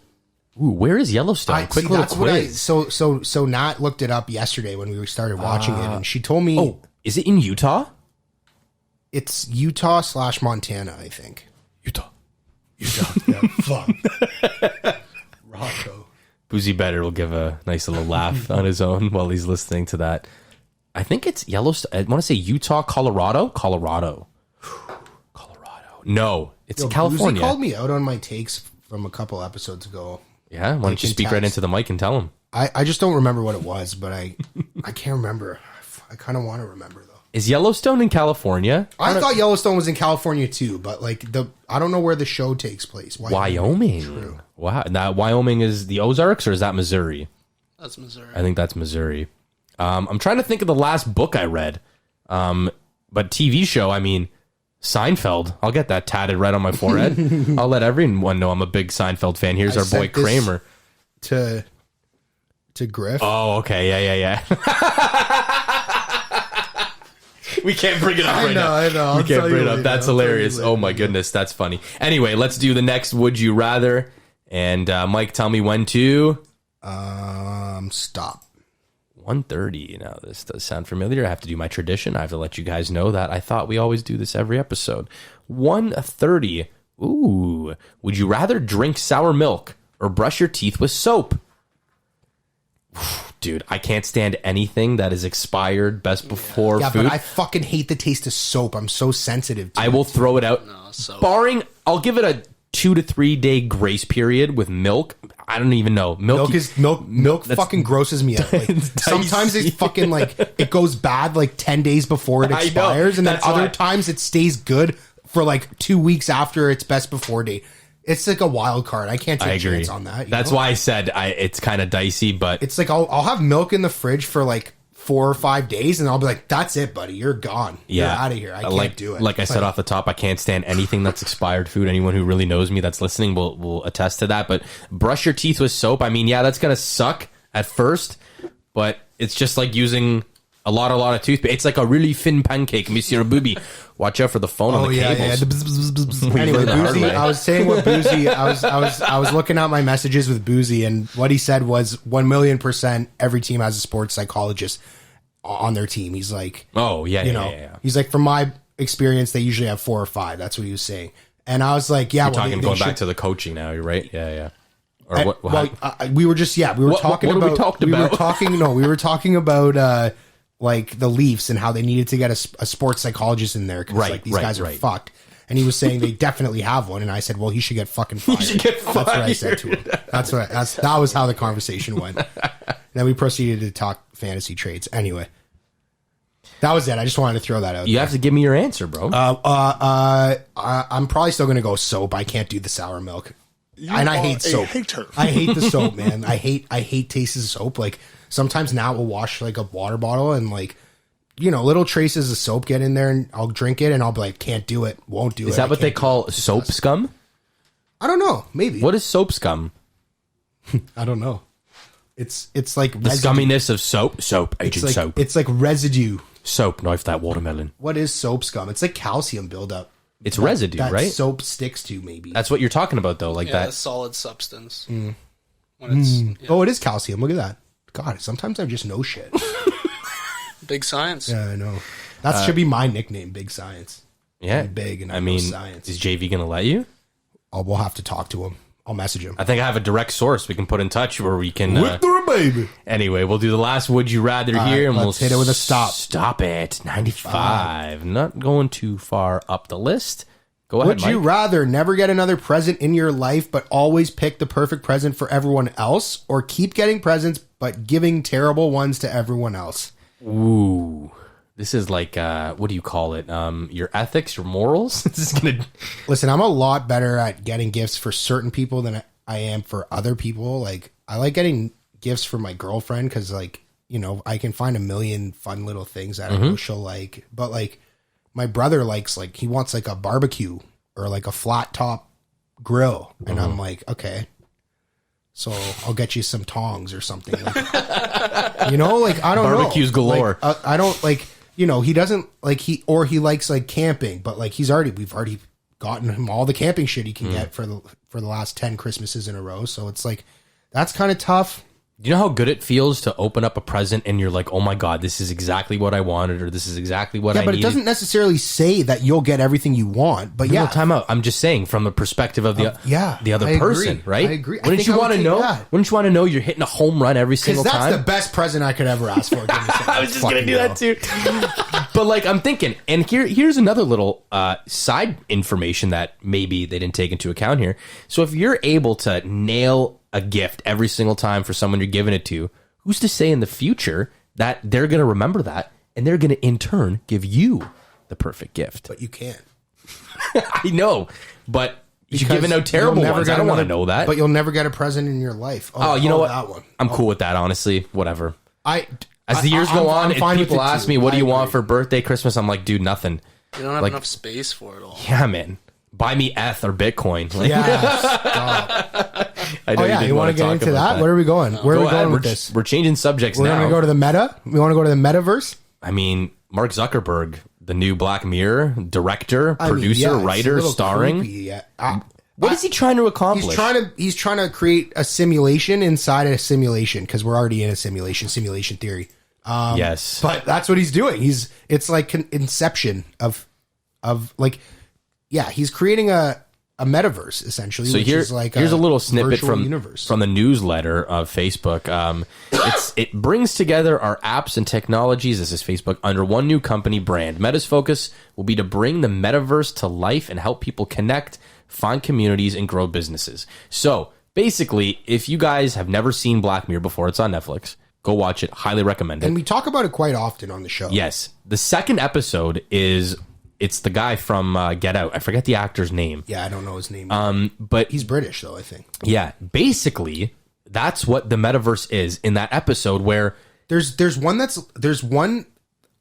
Speaker 6: Ooh, where is Yellowstone? Quick little quiz.
Speaker 7: So Nat looked it up yesterday when we started watching it, and she told me.
Speaker 6: Oh, is it in Utah?
Speaker 7: It's Utah / Montana, I think.
Speaker 6: Utah.
Speaker 7: Yeah, fuck. Rocco.
Speaker 6: Boozy Better will give a nice little laugh on his own while he's listening to that. I think it's Yellowstone. I want to say Utah, Colorado. No, it's California.
Speaker 7: Boozy called me out on my takes from a couple episodes ago.
Speaker 6: Yeah, why don't you speak right into the mic and tell him?
Speaker 7: I just don't remember what it was, but I can't remember. I kind of want to remember, though.
Speaker 6: Is Yellowstone in California?
Speaker 7: I thought Yellowstone was in California too, but like I don't know where the show takes place.
Speaker 6: Wyoming. True. Wow. Now Wyoming is the Ozarks, or is that Missouri?
Speaker 8: That's Missouri.
Speaker 6: I think that's Missouri. I'm trying to think of the last book I read. But TV show, I mean, Seinfeld. I'll get that tatted right on my forehead. I'll let everyone know I'm a big Seinfeld fan. Here's our boy Kramer.
Speaker 7: To Griff.
Speaker 6: Oh, okay. Yeah. We can't bring it up right now.
Speaker 7: I know.
Speaker 6: We can't bring it up. That's hilarious. Oh my goodness, that's funny. Anyway, let's do the next Would You Rather. And Mike, tell me when to...
Speaker 7: Stop.
Speaker 6: 1:30. Now, this does sound familiar. I have to do my tradition. I have to let you guys know that I thought we always do this every episode. 1:30. Ooh. Would you rather drink sour milk or brush your teeth with soap? Dude, I can't stand anything that is expired best before food.
Speaker 7: But I fucking hate the taste of soap. I'm so sensitive to it.
Speaker 6: I will throw it out.
Speaker 8: No, soap.
Speaker 6: Barring, I'll give it a 2 to 3 day grace period with milk. I don't even know. Milk
Speaker 7: fucking grosses me out. Like, sometimes it's fucking like it goes bad like 10 days before it expires, and then other times it stays good for like 2 weeks after its best before date. It's like a wild card. I can't take a chance on that.
Speaker 6: That's why I said it's kind of dicey, but
Speaker 7: it's like I'll have milk in the fridge for like 4 or 5 days, and I'll be like, "That's it, buddy. You're gone. You're out of here. I can't do it."
Speaker 6: Like I said off the top, I can't stand anything that's expired food. Anyone who really knows me that's listening will attest to that. But brush your teeth with soap. I mean, yeah, that's gonna suck at first, but it's just like using a lot of toothpaste. It's like a really thin pancake, Monsieur Booby. Watch out for the phone on the cables.
Speaker 7: Anyway, Boozy, I was saying what Boozy. I was looking at my messages with Boozy, and what he said was 1,000,000% every team has a sports psychologist on their team. He's like, he's like, from my experience, they usually have 4 or 5. That's what he was saying, and I was like, yeah,
Speaker 6: you're going back to the coaching now. You're right. Yeah. Or what?
Speaker 7: We were just we were talking about. We were talking about. Like the Leafs and how they needed to get a sports psychologist in there because these guys are fucked. And he was saying they definitely have one, and I said, well, he should get fucking fired. That's what I said to him. That was how the conversation went. Then we proceeded to talk fantasy trades. Anyway, that was it. I just wanted to throw that out.
Speaker 6: You have to give me your answer, bro.
Speaker 7: I'm probably still gonna go soap. I can't do the sour milk, and I hate soap. I hate the soap, man. I hate tastes of soap. Like. Sometimes now we'll wash like a water bottle and like, little traces of soap get in there and I'll drink it and I'll be like, can't do it, won't do it.
Speaker 6: Is that what they call soap scum?
Speaker 7: I don't know. Maybe.
Speaker 6: What is soap scum?
Speaker 7: I don't know. It's like
Speaker 6: the scumminess of soap. Soap, agent soap.
Speaker 7: It's like residue.
Speaker 6: Soap, knife that watermelon.
Speaker 7: What is soap scum? It's like calcium buildup.
Speaker 6: It's residue, right?
Speaker 7: Soap sticks to maybe.
Speaker 6: That's what you're talking about though, like that.
Speaker 8: A solid substance.
Speaker 7: When it's, Oh, it is calcium. Look at that. God, sometimes I just know shit.
Speaker 8: Big science.
Speaker 7: Yeah, I know. That should be my nickname, Big Science.
Speaker 6: Yeah.
Speaker 7: Big and I mean, science.
Speaker 6: Is JV going to let you?
Speaker 7: We'll have to talk to him. I'll message him.
Speaker 6: I think I have a direct source we can put in touch where we can...
Speaker 7: Whip through, baby.
Speaker 6: Anyway, we'll do the last Would You Rather here. And
Speaker 7: let's hit it with a stop.
Speaker 6: Stop it. 95. Not going too far up the list. Go ahead,
Speaker 7: Would you rather never get another present in your life, but always pick the perfect present for everyone else, or keep getting presents, but giving terrible ones to everyone else?
Speaker 6: Ooh. This is like, what do you call it? Your ethics, your morals? This is gonna...
Speaker 7: Listen, I'm a lot better at getting gifts for certain people than I am for other people. Like, I like getting gifts for my girlfriend because, like, I can find a million fun little things that I know she'll like. But, like, my brother likes, like, he wants, like, a barbecue or, like, a flat top grill. And I'm like, okay, so I'll get you some tongs or something. Like, I don't know.
Speaker 6: Barbecues galore.
Speaker 7: Like, I don't, like, he doesn't, like, he likes, like, camping. But, like, we've already gotten him all the camping shit he can get for the last 10 Christmases in a row. So it's, like, that's kind of tough.
Speaker 6: Do you know how good it feels to open up a present and you're like, oh my God, this is exactly what I wanted, or this is exactly what I needed?
Speaker 7: Yeah, but it doesn't necessarily say that you'll get everything you want. But
Speaker 6: no, time out. I'm just saying from the perspective of the other person, right?
Speaker 7: I agree.
Speaker 6: Wouldn't you want to know? Wouldn't you want to know you're hitting a home run every single time?
Speaker 7: Because that's the best present I could ever ask for.
Speaker 6: I was just going to do that too. But like, I'm thinking, and here's another little side information that maybe they didn't take into account here. So if you're able to nail a gift every single time for someone you're giving it to, who's to say in the future that they're going to remember that and they're going to in turn give you the perfect gift.
Speaker 7: But you can't.
Speaker 6: I know, but you're
Speaker 7: Because
Speaker 6: giving out terrible
Speaker 7: you'll never
Speaker 6: ones.
Speaker 7: get
Speaker 6: I don't want to
Speaker 7: another-
Speaker 6: know that.
Speaker 7: But you'll never get a present in your life.
Speaker 6: Oh, you know what?
Speaker 7: That one.
Speaker 6: I'm cool with that, honestly. Whatever. As the years
Speaker 7: I'm
Speaker 6: go on, if
Speaker 7: fine with
Speaker 6: people
Speaker 7: it
Speaker 6: ask
Speaker 7: too.
Speaker 6: me, what do
Speaker 7: I
Speaker 6: you want
Speaker 7: agree.
Speaker 6: for birthday, Christmas? I'm like, dude, nothing.
Speaker 8: You don't have
Speaker 6: Like-
Speaker 8: enough space for it all.
Speaker 6: Yeah, man. Buy me ETH or Bitcoin. Like,
Speaker 7: Yes. Stop.
Speaker 6: I know
Speaker 7: Oh, yeah.
Speaker 6: didn't
Speaker 7: You want
Speaker 6: wanna
Speaker 7: to get
Speaker 6: talk
Speaker 7: into
Speaker 6: about
Speaker 7: that? Where are we going? Where are
Speaker 6: Go
Speaker 7: we
Speaker 6: ahead.
Speaker 7: going
Speaker 6: We're,
Speaker 7: with this?
Speaker 6: we're changing subjects
Speaker 7: We're
Speaker 6: now.
Speaker 7: going to go to the meta? We want to go to the metaverse?
Speaker 6: I mean, Mark Zuckerberg, the new Black Mirror director,
Speaker 7: I mean,
Speaker 6: producer,
Speaker 7: yeah, it's a
Speaker 6: writer,
Speaker 7: little
Speaker 6: starring.
Speaker 7: creepy, yeah.
Speaker 6: What is he trying to accomplish?
Speaker 7: He's trying to create a simulation inside a simulation because we're already in a simulation theory.
Speaker 6: Yes.
Speaker 7: But that's what he's doing. It's like an inception of like, yeah, he's creating a metaverse essentially.
Speaker 6: So
Speaker 7: which is like
Speaker 6: here's a little snippet
Speaker 7: virtual
Speaker 6: from
Speaker 7: universe.
Speaker 6: from the newsletter of Facebook. It brings together our apps and technologies. This is Facebook under one new company brand. Meta's focus will be to bring the metaverse to life and help people connect, find communities, and grow businesses. So basically, if you guys have never seen Black Mirror before, it's on Netflix. Go watch it. Highly recommend it.
Speaker 7: And we talk about it quite often on the show.
Speaker 6: Yes. The second episode it's the guy from Get Out. I forget the actor's name.
Speaker 7: Yeah, I don't know his name.
Speaker 6: But
Speaker 7: He's British though, I think.
Speaker 6: yeah, basically that's what the metaverse is in that episode where
Speaker 7: There's one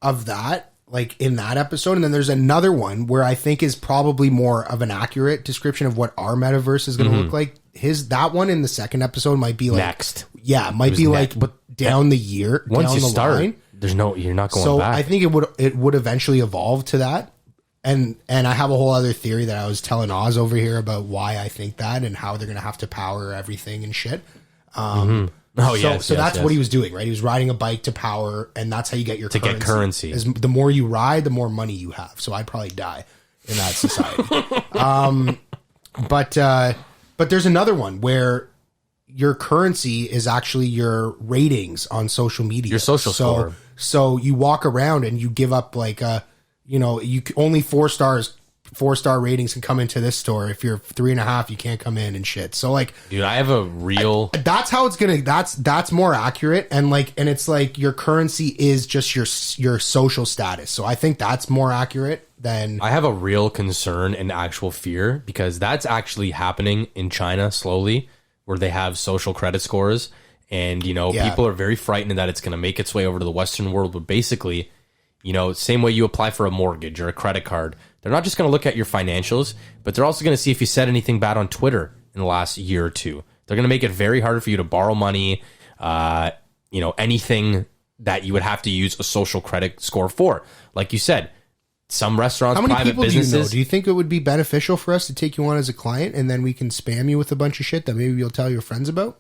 Speaker 7: of that like in that episode, and then there's another one where I think is probably more of an accurate description of what our metaverse is going to look like. That one in the second episode might be like
Speaker 6: next.
Speaker 7: Yeah, might be like
Speaker 6: but
Speaker 7: down the year.
Speaker 6: Once
Speaker 7: down
Speaker 6: you
Speaker 7: the
Speaker 6: start,
Speaker 7: line.
Speaker 6: you're not going
Speaker 7: So
Speaker 6: back.
Speaker 7: I think it would eventually evolve to that. And I have a whole other theory that I was telling Oz over here about why I think that and how they're going to have to power everything and shit.
Speaker 6: Oh,
Speaker 7: So that's what he was doing, right? He was riding a bike to power, and that's how you get your
Speaker 6: To get currency.
Speaker 7: Is the more you ride, the more money you have. So I'd probably die in that society. But there's another one where your currency is actually your ratings on social media.
Speaker 6: Your social score.
Speaker 7: So you walk around and you give up like only 4 4-star ratings can come into this store. If you're 3.5, you can't come in and shit. So like,
Speaker 6: dude, I have a real.
Speaker 7: that's how it's gonna. That's more accurate, and it's like your currency is just your social status. So I think that's more accurate than.
Speaker 6: I have a real concern and actual fear because that's actually happening in China slowly, where they have social credit scores, and people are very frightened that it's going to make its way over to the Western world. But basically, same way you apply for a mortgage or a credit card. They're not just going to look at your financials, but they're also going to see if you said anything bad on Twitter in the last year or two. They're going to make it very hard for you to borrow money, anything that you would have to use a social credit score for. Like you said, some restaurants,
Speaker 7: How many
Speaker 6: private
Speaker 7: people
Speaker 6: businesses.
Speaker 7: do you know? Do you think it would be beneficial for us to take you on as a client, and then we can spam you with a bunch of shit that maybe you'll tell your friends about?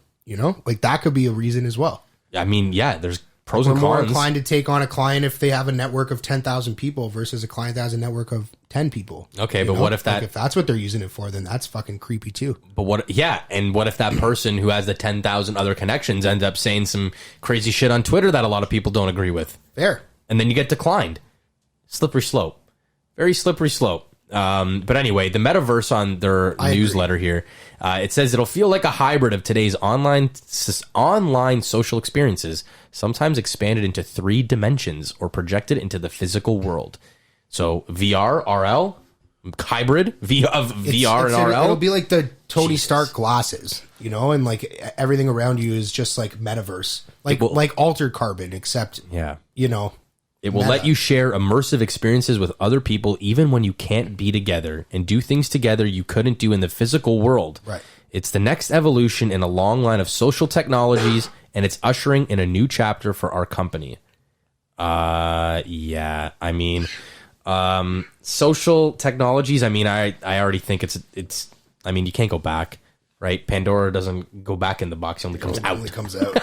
Speaker 7: Like that could be a reason as well.
Speaker 6: I mean, yeah, there's pros
Speaker 7: We're
Speaker 6: and
Speaker 7: more
Speaker 6: cons.
Speaker 7: inclined to take on a client if they have a network of 10,000 people versus a client that has a network of 10 people.
Speaker 6: Okay, but what if that-
Speaker 7: if that's what they're using it for, then that's fucking creepy too.
Speaker 6: But what if that person who has the 10,000 other connections ends up saying some crazy shit on Twitter that a lot of people don't agree with?
Speaker 7: Fair.
Speaker 6: And then you get declined. Slippery slope. Very slippery slope. But anyway, the metaverse on their newsletter here, it says it'll feel like a hybrid of today's online social experiences, sometimes expanded into 3 dimensions or projected into the physical world. So VR, RL, hybrid of VR and RL.
Speaker 7: It'll be like the Tony Stark glasses, and like everything around you is just like metaverse, like Altered Carbon, except
Speaker 6: Yeah.
Speaker 7: It
Speaker 6: will let you share immersive experiences with other people even when you can't be together and do things together you couldn't do in the physical world.
Speaker 7: Right.
Speaker 6: It's the next evolution in a long line of social technologies, and it's ushering in a new chapter for our company. Yeah. I mean, social technologies, I mean, I already think it's I mean, you can't go back, right? Pandora doesn't go back in the box, it only comes out.
Speaker 7: Only comes out.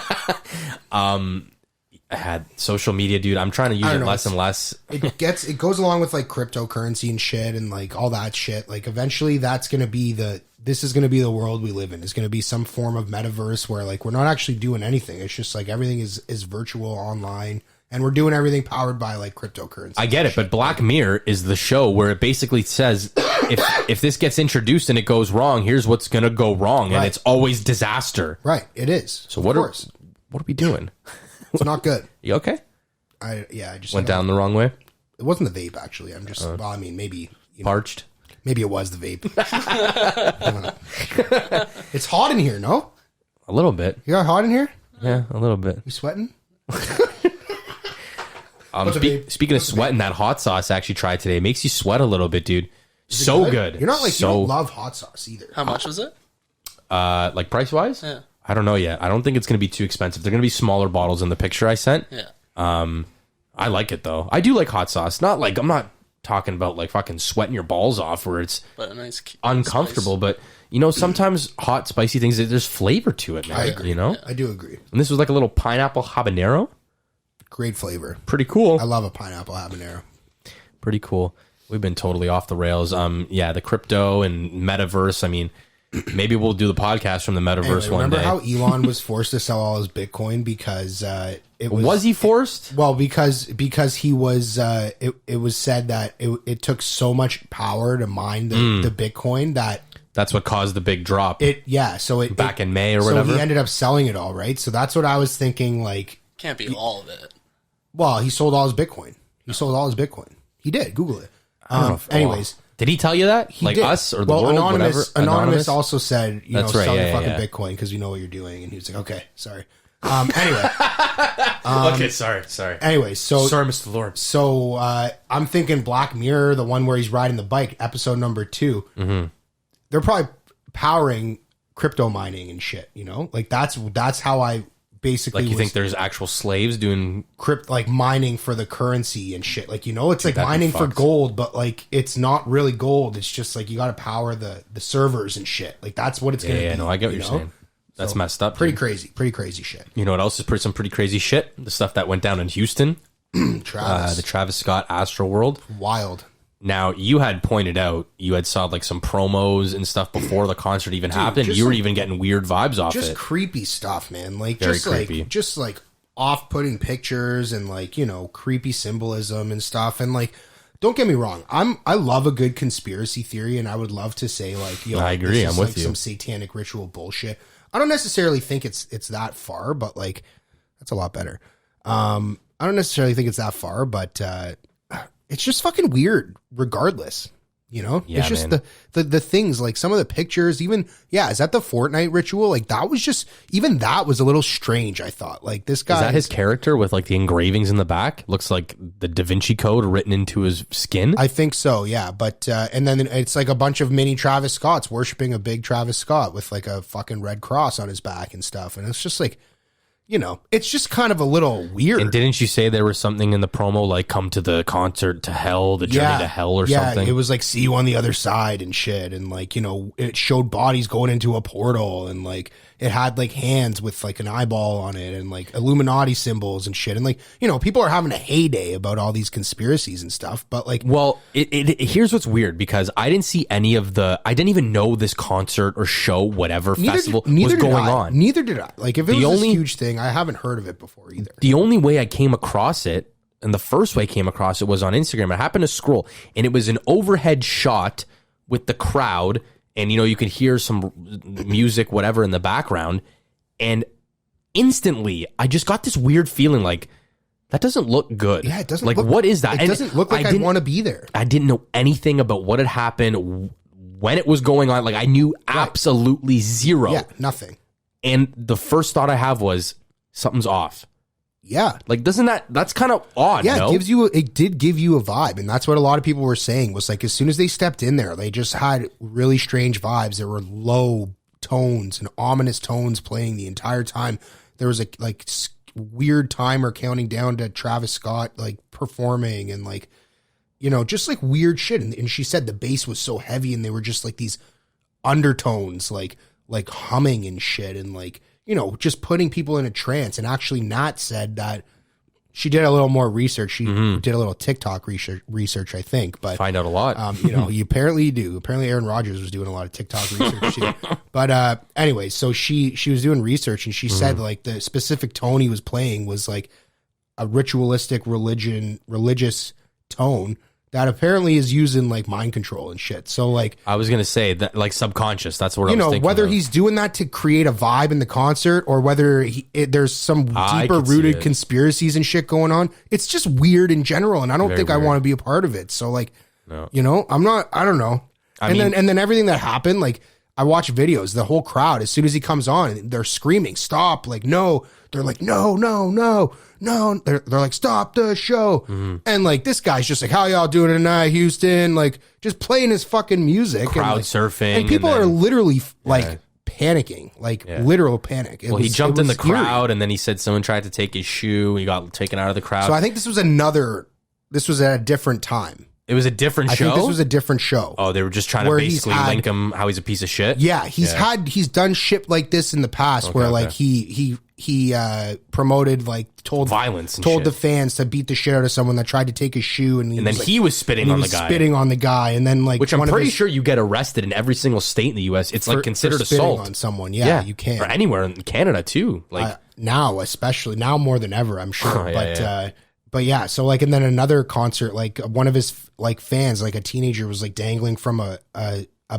Speaker 6: I had social media, dude. I'm trying to use it less and less.
Speaker 7: It goes along with like cryptocurrency and shit and like all that shit. Like eventually this is going to be the world we live in. It's going to be some form of metaverse where like we're not actually doing anything. It's just like everything is virtual online, and we're doing everything powered by like cryptocurrency.
Speaker 6: I get it, but Black Mirror is the show where it basically says if this gets introduced and it goes wrong, here's what's going to go wrong, and it's always disaster.
Speaker 7: Right, it is.
Speaker 6: So
Speaker 7: of
Speaker 6: what
Speaker 7: course.
Speaker 6: are we doing?
Speaker 7: It's not good.
Speaker 6: You okay?
Speaker 7: I just
Speaker 6: Went down the wrong way?
Speaker 7: It wasn't the vape, actually. I'm just, well, I mean, maybe.
Speaker 6: Parched?
Speaker 7: Maybe it was the vape. I don't know. It's hot in here, no?
Speaker 6: A little bit.
Speaker 7: You got hot in here?
Speaker 6: Yeah, a little bit.
Speaker 7: You sweating?
Speaker 6: Speaking of sweating, that hot sauce I actually tried today. It makes you sweat a little bit, dude. So good.
Speaker 7: You're not like, you don't love hot sauce either.
Speaker 8: How much was it?
Speaker 6: Like price-wise?
Speaker 8: Yeah.
Speaker 6: I don't know yet. I don't think it's going to be too expensive. They're going to be smaller bottles in the picture I sent.
Speaker 8: Yeah.
Speaker 6: I like it, though. I do like hot sauce. Not like, I'm not talking about like fucking sweating your balls off where it's
Speaker 8: But a nice
Speaker 6: uncomfortable,
Speaker 8: spice.
Speaker 6: but you know, sometimes hot, spicy things, there's flavor to it, man.
Speaker 7: I agree.
Speaker 6: You know?
Speaker 7: I do agree.
Speaker 6: And this was like a little pineapple habanero.
Speaker 7: Great flavor.
Speaker 6: Pretty cool.
Speaker 7: I love a pineapple habanero.
Speaker 6: Pretty cool. We've been totally off the rails. Yeah, the crypto and metaverse. I mean, maybe we'll do the podcast from the metaverse
Speaker 7: Anyway,
Speaker 6: one day.
Speaker 7: remember how Elon was forced to sell all his Bitcoin because it
Speaker 6: was he forced?
Speaker 7: Well, because he was. It was said that it took so much power to mine the Bitcoin that
Speaker 6: that's what caused the big drop.
Speaker 7: Back
Speaker 6: in May or whatever.
Speaker 7: So he ended up selling it all, right? So that's what I was thinking. Like,
Speaker 8: Can't be all of it.
Speaker 7: well, he sold all his Bitcoin. He sold all his Bitcoin. He did. Google it.
Speaker 6: I don't know if-
Speaker 7: Anyways.
Speaker 6: Did he tell you that?
Speaker 7: He
Speaker 6: Like
Speaker 7: did.
Speaker 6: us or the world,
Speaker 7: Anonymous,
Speaker 6: whatever?
Speaker 7: Anonymous also said,
Speaker 6: That's right,
Speaker 7: sell
Speaker 6: yeah,
Speaker 7: your fucking
Speaker 6: yeah.
Speaker 7: Bitcoin because we know what you're doing. And he was like, okay, sorry. Anyway.
Speaker 6: Okay, sorry.
Speaker 7: Anyway, so
Speaker 6: Sorry, Mr. Lord.
Speaker 7: So I'm thinking Black Mirror, the one where he's riding the bike, episode number 2.
Speaker 6: Mm-hmm.
Speaker 7: They're probably powering crypto mining and shit. You know, like that's how I basically
Speaker 6: Like you think there's actual slaves doing...
Speaker 7: like mining for the currency and shit. Like, you know, it's like
Speaker 6: that'd be
Speaker 7: mining for
Speaker 6: fucked.
Speaker 7: gold, but like it's not really gold. It's just like you got to power the servers and shit. Like that's what it's gonna
Speaker 6: Yeah,
Speaker 7: be.
Speaker 6: no, I get what
Speaker 7: you
Speaker 6: you're
Speaker 7: know?
Speaker 6: saying. That's
Speaker 7: So,
Speaker 6: messed up.
Speaker 7: Pretty
Speaker 6: dude.
Speaker 7: crazy shit.
Speaker 6: You know what else is some pretty crazy shit? The stuff that went down in Houston.
Speaker 7: Travis,
Speaker 6: The Travis Scott Astroworld.
Speaker 7: wild.
Speaker 6: Now, you had pointed out, you had saw like some promos and stuff before the concert even happened.
Speaker 7: just
Speaker 6: You were
Speaker 7: like-
Speaker 6: even getting weird vibes off
Speaker 7: Just
Speaker 6: it.
Speaker 7: creepy stuff, man. Like
Speaker 6: Very
Speaker 7: just
Speaker 6: creepy.
Speaker 7: like just like off-putting pictures and like, you know, creepy symbolism and stuff. And like, don't get me wrong, I love a good conspiracy theory, and I would love to say like, yo,
Speaker 6: I agree,
Speaker 7: this is
Speaker 6: I'm with
Speaker 7: like
Speaker 6: you.
Speaker 7: some satanic ritual bullshit. I don't necessarily think it's that far, but like that's a lot better. I don't necessarily think it's that far, but it's just fucking weird regardless. You know,
Speaker 6: Yeah,
Speaker 7: it's just
Speaker 6: man.
Speaker 7: the things, like some of the pictures, even, is that the Fortnite ritual? Like that was just, even that was a little strange. I thought like this guy,
Speaker 6: Is that his character with like the engravings in the back? Looks like the Da Vinci Code written into his skin.
Speaker 7: I think so. Yeah. But, and then it's like a bunch of mini Travis Scotts worshiping a big Travis Scott with like a fucking red cross on his back and stuff. And it's just like, you know, it's just kind of a little weird.
Speaker 6: And didn't you say there was something in the promo like come to the concert to hell, the journey to hell or something?
Speaker 7: It was like see you on the other side and shit. And like, you know, it showed bodies going into a portal, and like it had like hands with like an eyeball on it and like Illuminati symbols and shit. And like, you know, people are having a heyday about all these conspiracies and stuff. But like,
Speaker 6: Well, here's what's weird, because I didn't see any of I didn't even know this concert or show, whatever festival was going on.
Speaker 7: Neither did I. Like if it
Speaker 6: The
Speaker 7: was
Speaker 6: only-
Speaker 7: this huge thing, I haven't heard of it before either.
Speaker 6: The only way I came across it, and the first way I came across it was on Instagram. I happened to scroll, and it was an overhead shot with the crowd, and you know, you could hear some music, whatever, in the background, and instantly I just got this weird feeling like that doesn't look good.
Speaker 7: Yeah, it doesn't
Speaker 6: like,
Speaker 7: look,
Speaker 6: what is that?
Speaker 7: It
Speaker 6: And
Speaker 7: doesn't look like I
Speaker 6: didn't-
Speaker 7: want to be there.
Speaker 6: I didn't know anything about what had happened, when it was going on. Like, I knew absolutely zero.
Speaker 7: Yeah, nothing.
Speaker 6: And the first thought I have was something's off.
Speaker 7: Yeah.
Speaker 6: Like, that's kind of odd.
Speaker 7: Yeah,
Speaker 6: no?
Speaker 7: it did give you a vibe, and that's what a lot of people were saying, was like as soon as they stepped in there, they just had really strange vibes. There were low tones and ominous tones playing the entire time. There was a weird timer counting down to Travis Scott like performing, and like, you know, just like weird shit. And she said the bass was so heavy, and they were just like these undertones, like humming and shit, and like, you know, just putting people in a trance. And actually Nat said that she did a little more research. She did a little TikTok research, I think. But
Speaker 6: Find out a lot.
Speaker 7: you know, you apparently do. Apparently Aaron Rodgers was doing a lot of TikTok research too. But anyway, so she was doing research, and she said like the specific tone he was playing was like a ritualistic religious tone that apparently is using like mind control and shit. So like,
Speaker 6: I was gonna say that like subconscious. That's what I
Speaker 7: you
Speaker 6: was
Speaker 7: know,
Speaker 6: thinking
Speaker 7: whether
Speaker 6: of.
Speaker 7: he's doing that to create a vibe in the concert or whether there's some
Speaker 6: I
Speaker 7: deeper
Speaker 6: could see
Speaker 7: rooted
Speaker 6: it.
Speaker 7: conspiracies and shit going on. It's just weird in general, and I don't
Speaker 6: Very
Speaker 7: think I
Speaker 6: weird.
Speaker 7: want to be a part of it. So like,
Speaker 6: No.
Speaker 7: you know, I don't know.
Speaker 6: I
Speaker 7: And
Speaker 6: mean-
Speaker 7: then everything that happened, like I watch videos, the whole crowd, as soon as he comes on, they're screaming, stop, like, no. They're like, no. They're like, stop the show.
Speaker 6: Mm-hmm.
Speaker 7: And like, this guy's just like, how y'all doing tonight, Houston? Like, just playing his fucking music.
Speaker 6: Crowd
Speaker 7: and, like,
Speaker 6: surfing,
Speaker 7: And people
Speaker 6: and
Speaker 7: are
Speaker 6: then-
Speaker 7: literally like panicking, like literal panic.
Speaker 6: Well, he jumped in the crowd, and then he said someone tried to take his shoe. He got taken out of the crowd.
Speaker 7: So I think this was at a different time.
Speaker 6: It was a different show.
Speaker 7: I think this was a different show.
Speaker 6: Oh, they were just trying to
Speaker 7: Where he's
Speaker 6: basically
Speaker 7: had-
Speaker 6: link him how he's a piece of shit.
Speaker 7: Yeah, he's done shit like this in the past where like he promoted like told
Speaker 6: Violence and
Speaker 7: told
Speaker 6: shit.
Speaker 7: the fans to beat the shit out of someone that tried to take his shoe, and
Speaker 6: And then he was spitting
Speaker 7: and he
Speaker 6: on
Speaker 7: was
Speaker 6: the guy.
Speaker 7: spitting on the guy, and then like
Speaker 6: Which I'm
Speaker 7: one of
Speaker 6: pretty
Speaker 7: his-
Speaker 6: sure you get arrested in every single state in the U.S. It's like
Speaker 7: for
Speaker 6: considered
Speaker 7: spitting
Speaker 6: assault
Speaker 7: on someone. Yeah, you can
Speaker 6: Or anywhere in Canada too. Like
Speaker 7: now, especially now more than ever, I'm sure.
Speaker 6: Yeah,
Speaker 7: But yeah, so like, and then another concert, like one of his like fans, like a teenager, was like dangling from a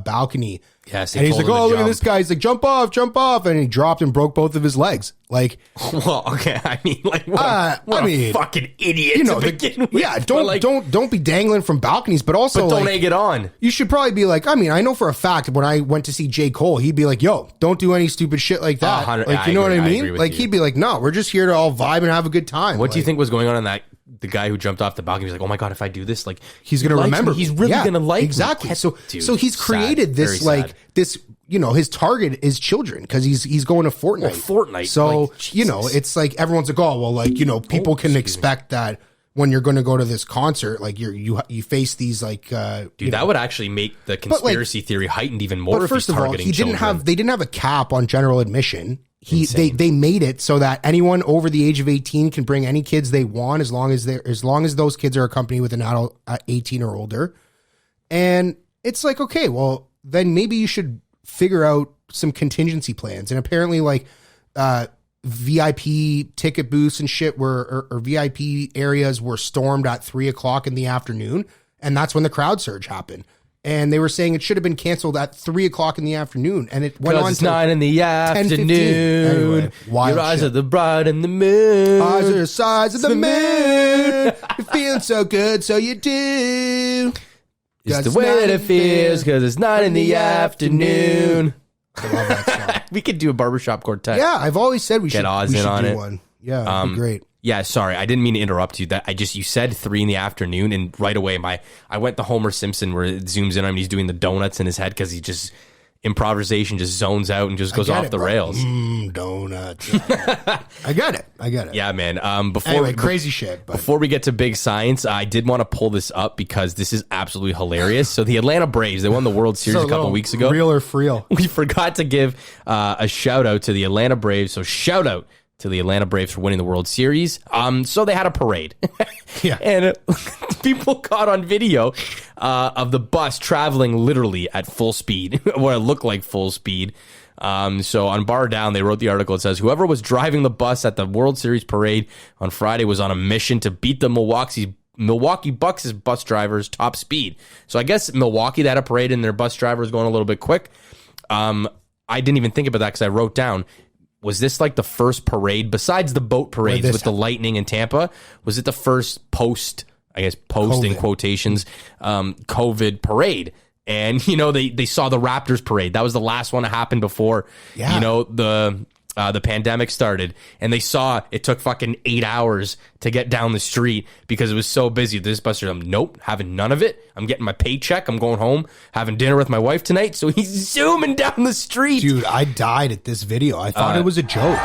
Speaker 7: balcony.
Speaker 6: Yes,
Speaker 7: and he's like,
Speaker 6: told him
Speaker 7: "Oh,
Speaker 6: to
Speaker 7: look at this guy!" He's like, "Jump off!" And he dropped and broke both of his legs. Like,
Speaker 6: well, okay, I mean, like, what
Speaker 7: I mean,
Speaker 6: a fucking idiot
Speaker 7: you know,
Speaker 6: to begin with.
Speaker 7: yeah,
Speaker 6: But,
Speaker 7: don't be dangling from balconies, but also
Speaker 6: but don't
Speaker 7: like,
Speaker 6: egg it on.
Speaker 7: you should probably be like, I mean, I know for a fact when I went to see J. Cole, he'd be like, "Yo, don't do any stupid shit like that."
Speaker 6: 100
Speaker 7: Like, you
Speaker 6: I
Speaker 7: know what I
Speaker 6: agree
Speaker 7: mean?
Speaker 6: with
Speaker 7: Like,
Speaker 6: you.
Speaker 7: he'd be like, "No, we're just here to all vibe and have a good time."
Speaker 6: What do you
Speaker 7: Like,
Speaker 6: think was going on in that? The guy who jumped off the balcony was like, "Oh my god, if I do this, like
Speaker 7: he's
Speaker 6: he
Speaker 7: gonna
Speaker 6: likes
Speaker 7: remember
Speaker 6: me. He's
Speaker 7: me.
Speaker 6: really
Speaker 7: Yeah,
Speaker 6: gonna like
Speaker 7: exactly.
Speaker 6: me."
Speaker 7: So
Speaker 6: Dude,
Speaker 7: he's created
Speaker 6: sad.
Speaker 7: this
Speaker 6: Very
Speaker 7: like
Speaker 6: sad.
Speaker 7: this. You know, his target is children because he's going to Fortnite.
Speaker 6: Well, Fortnite,
Speaker 7: So
Speaker 6: like,
Speaker 7: you know,
Speaker 6: Jesus.
Speaker 7: it's like everyone's like, oh well, like you know, people can
Speaker 6: excuse me.
Speaker 7: expect that when you're going to go to this concert, like you face these like
Speaker 6: Dude, that would actually make the conspiracy theory heightened even more.
Speaker 7: But
Speaker 6: If
Speaker 7: first
Speaker 6: he's
Speaker 7: of all,
Speaker 6: targeting
Speaker 7: he didn't
Speaker 6: children.
Speaker 7: they didn't have a cap on general admission.
Speaker 6: Insane.
Speaker 7: They made it so that anyone over the age of 18 can bring any kids they want as long as those kids are accompanied with an adult 18 or older. And it's like, okay, well then maybe you should figure out some contingency plans. And apparently like VIP ticket booths and shit or VIP areas were stormed at 3:00 in the afternoon, and that's when the crowd surge happened. And they were saying it should have been canceled at 3:00 in the afternoon, and it went on
Speaker 6: it's
Speaker 7: till
Speaker 6: 9 in the
Speaker 7: 10:15.
Speaker 6: afternoon.
Speaker 7: Anyway, wild
Speaker 6: Your eyes
Speaker 7: shit.
Speaker 6: are the bride and the moon.
Speaker 7: Eyes are the size of the moon. You're feeling so good, so you do.
Speaker 6: It's the way that it feels because it's 9 in the afternoon.
Speaker 7: I love that song.
Speaker 6: We could do a barbershop quartet.
Speaker 7: Yeah, I've always said we
Speaker 6: Get
Speaker 7: should,
Speaker 6: Oz
Speaker 7: we
Speaker 6: in
Speaker 7: should
Speaker 6: on
Speaker 7: do
Speaker 6: it.
Speaker 7: one. Yeah, that'd be great.
Speaker 6: Yeah, sorry, I didn't mean to interrupt you. You said 3 in the afternoon, and right away I went to Homer Simpson where it zooms in on him. He's doing the donuts in his head because he just improvisation just zones out and just goes
Speaker 7: I get
Speaker 6: off
Speaker 7: it,
Speaker 6: the
Speaker 7: bro.
Speaker 6: rails.
Speaker 7: Donuts. I get it.
Speaker 6: Yeah, man.
Speaker 7: Anyway, crazy shit. But
Speaker 6: Before we get to big science, I did want to pull this up because this is absolutely hilarious. So the Atlanta Braves, they won the World Series a couple weeks ago.
Speaker 7: Real or freel?
Speaker 6: We forgot to give a shout out to the Atlanta Braves. So shout out to the Atlanta Braves for winning the World Series. So they had a parade.
Speaker 7: Yeah.
Speaker 6: And people caught on video of the bus traveling literally at full speed, what it looked like full speed. So on Bar Down, they wrote the article. It says, whoever was driving the bus at the World Series parade on Friday was on a mission to beat the Milwaukee Bucks' bus drivers' top speed. So I guess Milwaukee, they had a parade and their bus driver was going a little bit quick. I didn't even think about that because I wrote down, was this like the first parade besides the boat parades with the Lightning in Tampa? Was it the first post in
Speaker 7: COVID.
Speaker 6: quotations, COVID parade? And, you know, they saw the Raptors parade. That was the last one to happen before, you know, the pandemic started. And they saw it took fucking 8 hours to get down the street because it was so busy. This bus driver, nope, having none of it. I'm getting my paycheck. I'm going home, having dinner with my wife tonight. So he's zooming down the street.
Speaker 7: Dude, I died at this video. I thought it was a joke.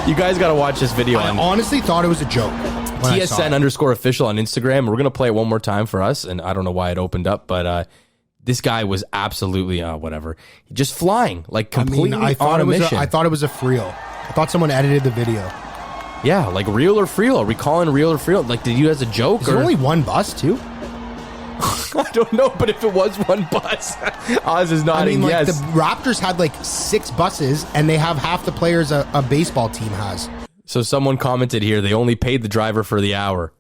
Speaker 6: You guys got to watch this video
Speaker 7: I
Speaker 6: on
Speaker 7: honestly thought it was a joke. when I saw it.
Speaker 6: TSN_official on Instagram. We're going to play it one more time for us. And I don't know why it opened up, but this guy was absolutely, whatever. Just flying, like completely
Speaker 7: I thought
Speaker 6: on a
Speaker 7: it was
Speaker 6: mission.
Speaker 7: I thought it was a freel. I thought someone edited the video.
Speaker 6: Yeah, like real or freel. Are we calling real or freel? Like, did you as a joke?
Speaker 7: Is there only one bus too?
Speaker 6: I don't know, but if it was one bus, Oz is
Speaker 7: I
Speaker 6: nodding
Speaker 7: mean, like
Speaker 6: yes.
Speaker 7: the Raptors had like 6 buses, and they have half the players a baseball team has.
Speaker 6: So someone commented here, they only paid the driver for the hour.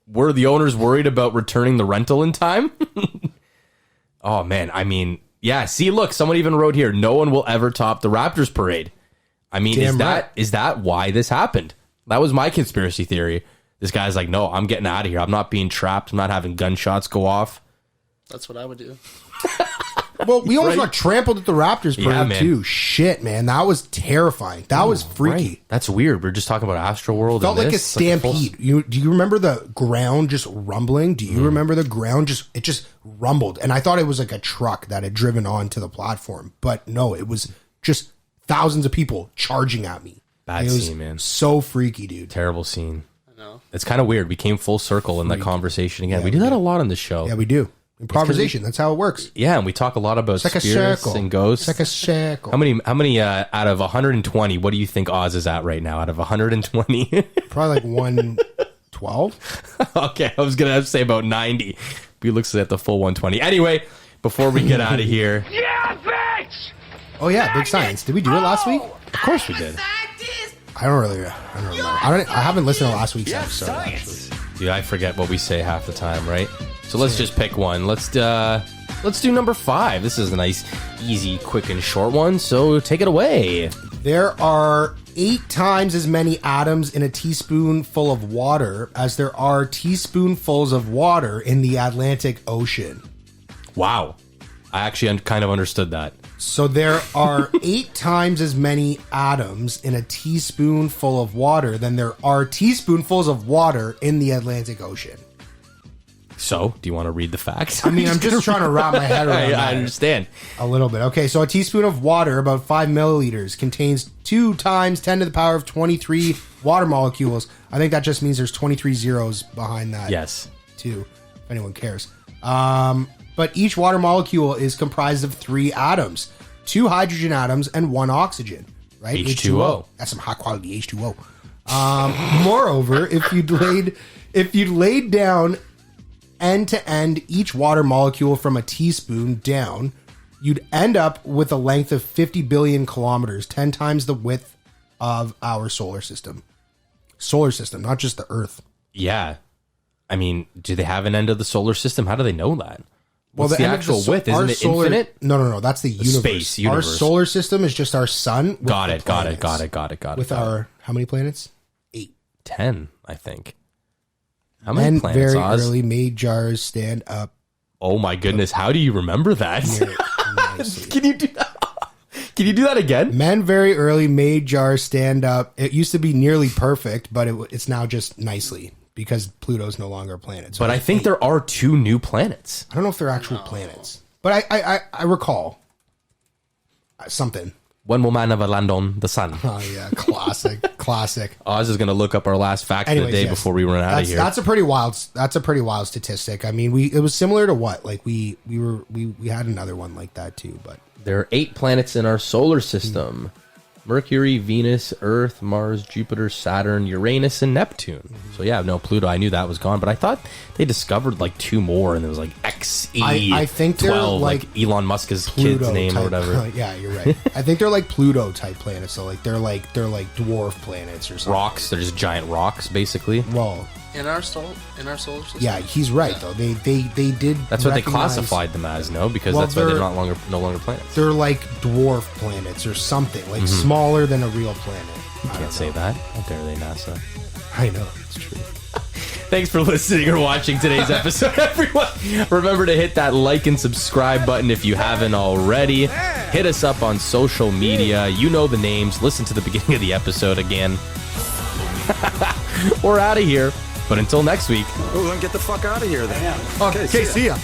Speaker 6: Were the owners worried about returning the rental in time? Oh, man. I mean, yeah. See, look, someone even wrote here, no one will ever top the Raptors parade. I mean, is that why this happened? That was my conspiracy theory. This guy's like, no, I'm getting out of here. I'm not being trapped. I'm not having gunshots go off.
Speaker 8: That's what I would do.
Speaker 7: Well, we almost got trampled at the Raptors parade,
Speaker 6: man.
Speaker 7: too. Shit, man. That was terrifying. That was freaky.
Speaker 6: Right. That's weird. We're just talking about Astroworld.
Speaker 7: Felt like a stampede. Do you remember the ground just rumbling? Do you remember the ground just rumbled? And I thought it was like a truck that had driven onto the platform. But no, it was just thousands of people charging at me.
Speaker 6: Bad scene, man.
Speaker 7: So freaky, dude.
Speaker 6: Terrible scene.
Speaker 8: I know.
Speaker 6: It's kind of weird. We came full circle in that conversation again.
Speaker 7: Yeah,
Speaker 6: we do that a lot on the show.
Speaker 7: Yeah, we do. Improvisation. That's how it works.
Speaker 6: Yeah, and we talk a lot about
Speaker 7: It's like a
Speaker 6: spirits
Speaker 7: circle.
Speaker 6: and ghosts.
Speaker 7: It's like a circle.
Speaker 6: How many out of 120, what do you think Oz is at right now out of 120?
Speaker 7: Probably like 112.
Speaker 6: Okay, I was going to say about 90. But he looks at the full 120. Anyway, before we get out of here.
Speaker 2: Yeah, bitch!
Speaker 7: Oh yeah, Big Science. Did we do it last week?
Speaker 6: Of course we did.
Speaker 7: I don't remember. I haven't listened to last week's episode, actually.
Speaker 6: Dude, I forget what we say half the time, right? So let's just pick one. Let's do number 5. This is a nice, easy, quick, and short one. So take it away.
Speaker 7: There are 8 times as many atoms in a teaspoonful of water as there are teaspoonfuls of water in the Atlantic Ocean.
Speaker 6: Wow. I actually kind of understood that.
Speaker 7: So there are 8 times as many atoms in a teaspoonful of water than there are teaspoonfuls of water in the Atlantic Ocean.
Speaker 6: So, do you want to read the facts?
Speaker 7: I mean, I'm just trying to wrap my head around that.
Speaker 6: I understand.
Speaker 7: A little bit. Okay, so a teaspoon of water, about 5 milliliters, contains 2 times 10 to the power of 23 water molecules. I think that just means there's 23 zeros behind that.
Speaker 6: Yes.
Speaker 7: Too, if anyone cares. But each water molecule is comprised of 3 atoms, 2 hydrogen atoms and 1 oxygen. Right?
Speaker 6: H2O.
Speaker 7: That's some high quality H2O. Moreover, if you'd laid down end to end each water molecule from a teaspoon down, you'd end up with a length of 50 billion kilometers, 10 times the width of our solar system. Solar system, not just the Earth.
Speaker 6: Yeah. I mean, do they have an end of the solar system? How do they know that?
Speaker 7: Well,
Speaker 6: What's the actual width? Isn't it infinite?
Speaker 7: No. That's the universe.
Speaker 6: Space, universe.
Speaker 7: Our solar system is just our sun. With
Speaker 6: Got
Speaker 7: the
Speaker 6: it.
Speaker 7: planets. With our, how many planets? 8.
Speaker 6: 10, I think. How many
Speaker 7: Men
Speaker 6: planets,
Speaker 7: very
Speaker 6: Oz?
Speaker 7: early made jars stand up.
Speaker 6: Oh my goodness, how do you remember that?
Speaker 7: Nicely.
Speaker 6: Can you do that? Can you do that again?
Speaker 7: Men very early made jars stand up. It used to be nearly perfect, but it's now just nicely because Pluto's no longer a planet. So
Speaker 6: But I think
Speaker 7: 8.
Speaker 6: there are 2 new planets.
Speaker 7: I don't know if they're actual planets, but I recall something.
Speaker 6: When will man ever land on the sun?
Speaker 7: Oh yeah, classic.
Speaker 6: Oz is going to look up our last fact of the day
Speaker 7: yes.
Speaker 6: before we run out of here.
Speaker 7: That's a pretty wild statistic. I mean, it was similar to what? Like we had another one like that too, but
Speaker 6: There are 8 planets in our solar system. Mercury, Venus, Earth, Mars, Jupiter, Saturn, Uranus, and Neptune. So yeah, no, Pluto, I knew that was gone, but I thought they discovered like 2 more, and there was like XE12,
Speaker 7: I think they're
Speaker 6: like Elon Musk's kid's name
Speaker 7: type,
Speaker 6: or whatever.
Speaker 7: Yeah, you're right. I think they're like Pluto type planets. So like they're like dwarf planets or something.
Speaker 6: Rocks, they're just giant rocks, basically.
Speaker 7: Well,
Speaker 8: In our solar system?
Speaker 7: yeah, he's right though. They did.
Speaker 6: That's what they
Speaker 7: recognize-
Speaker 6: classified them as, no? Because
Speaker 7: Well,
Speaker 6: that's why they're
Speaker 7: they're-
Speaker 6: no longer planets.
Speaker 7: They're like dwarf planets or something, like smaller than a real planet. I
Speaker 6: Can't say that. How dare they, NASA?
Speaker 7: I know it's true.
Speaker 6: Thanks for listening or watching today's episode, everyone. Remember to hit that like and subscribe button if you haven't already. Hit us up on social media. You know the names. Listen to the beginning of the episode again. We're out of here. But until next week.
Speaker 3: Oh, then get the fuck out of here then.
Speaker 7: Okay, see ya.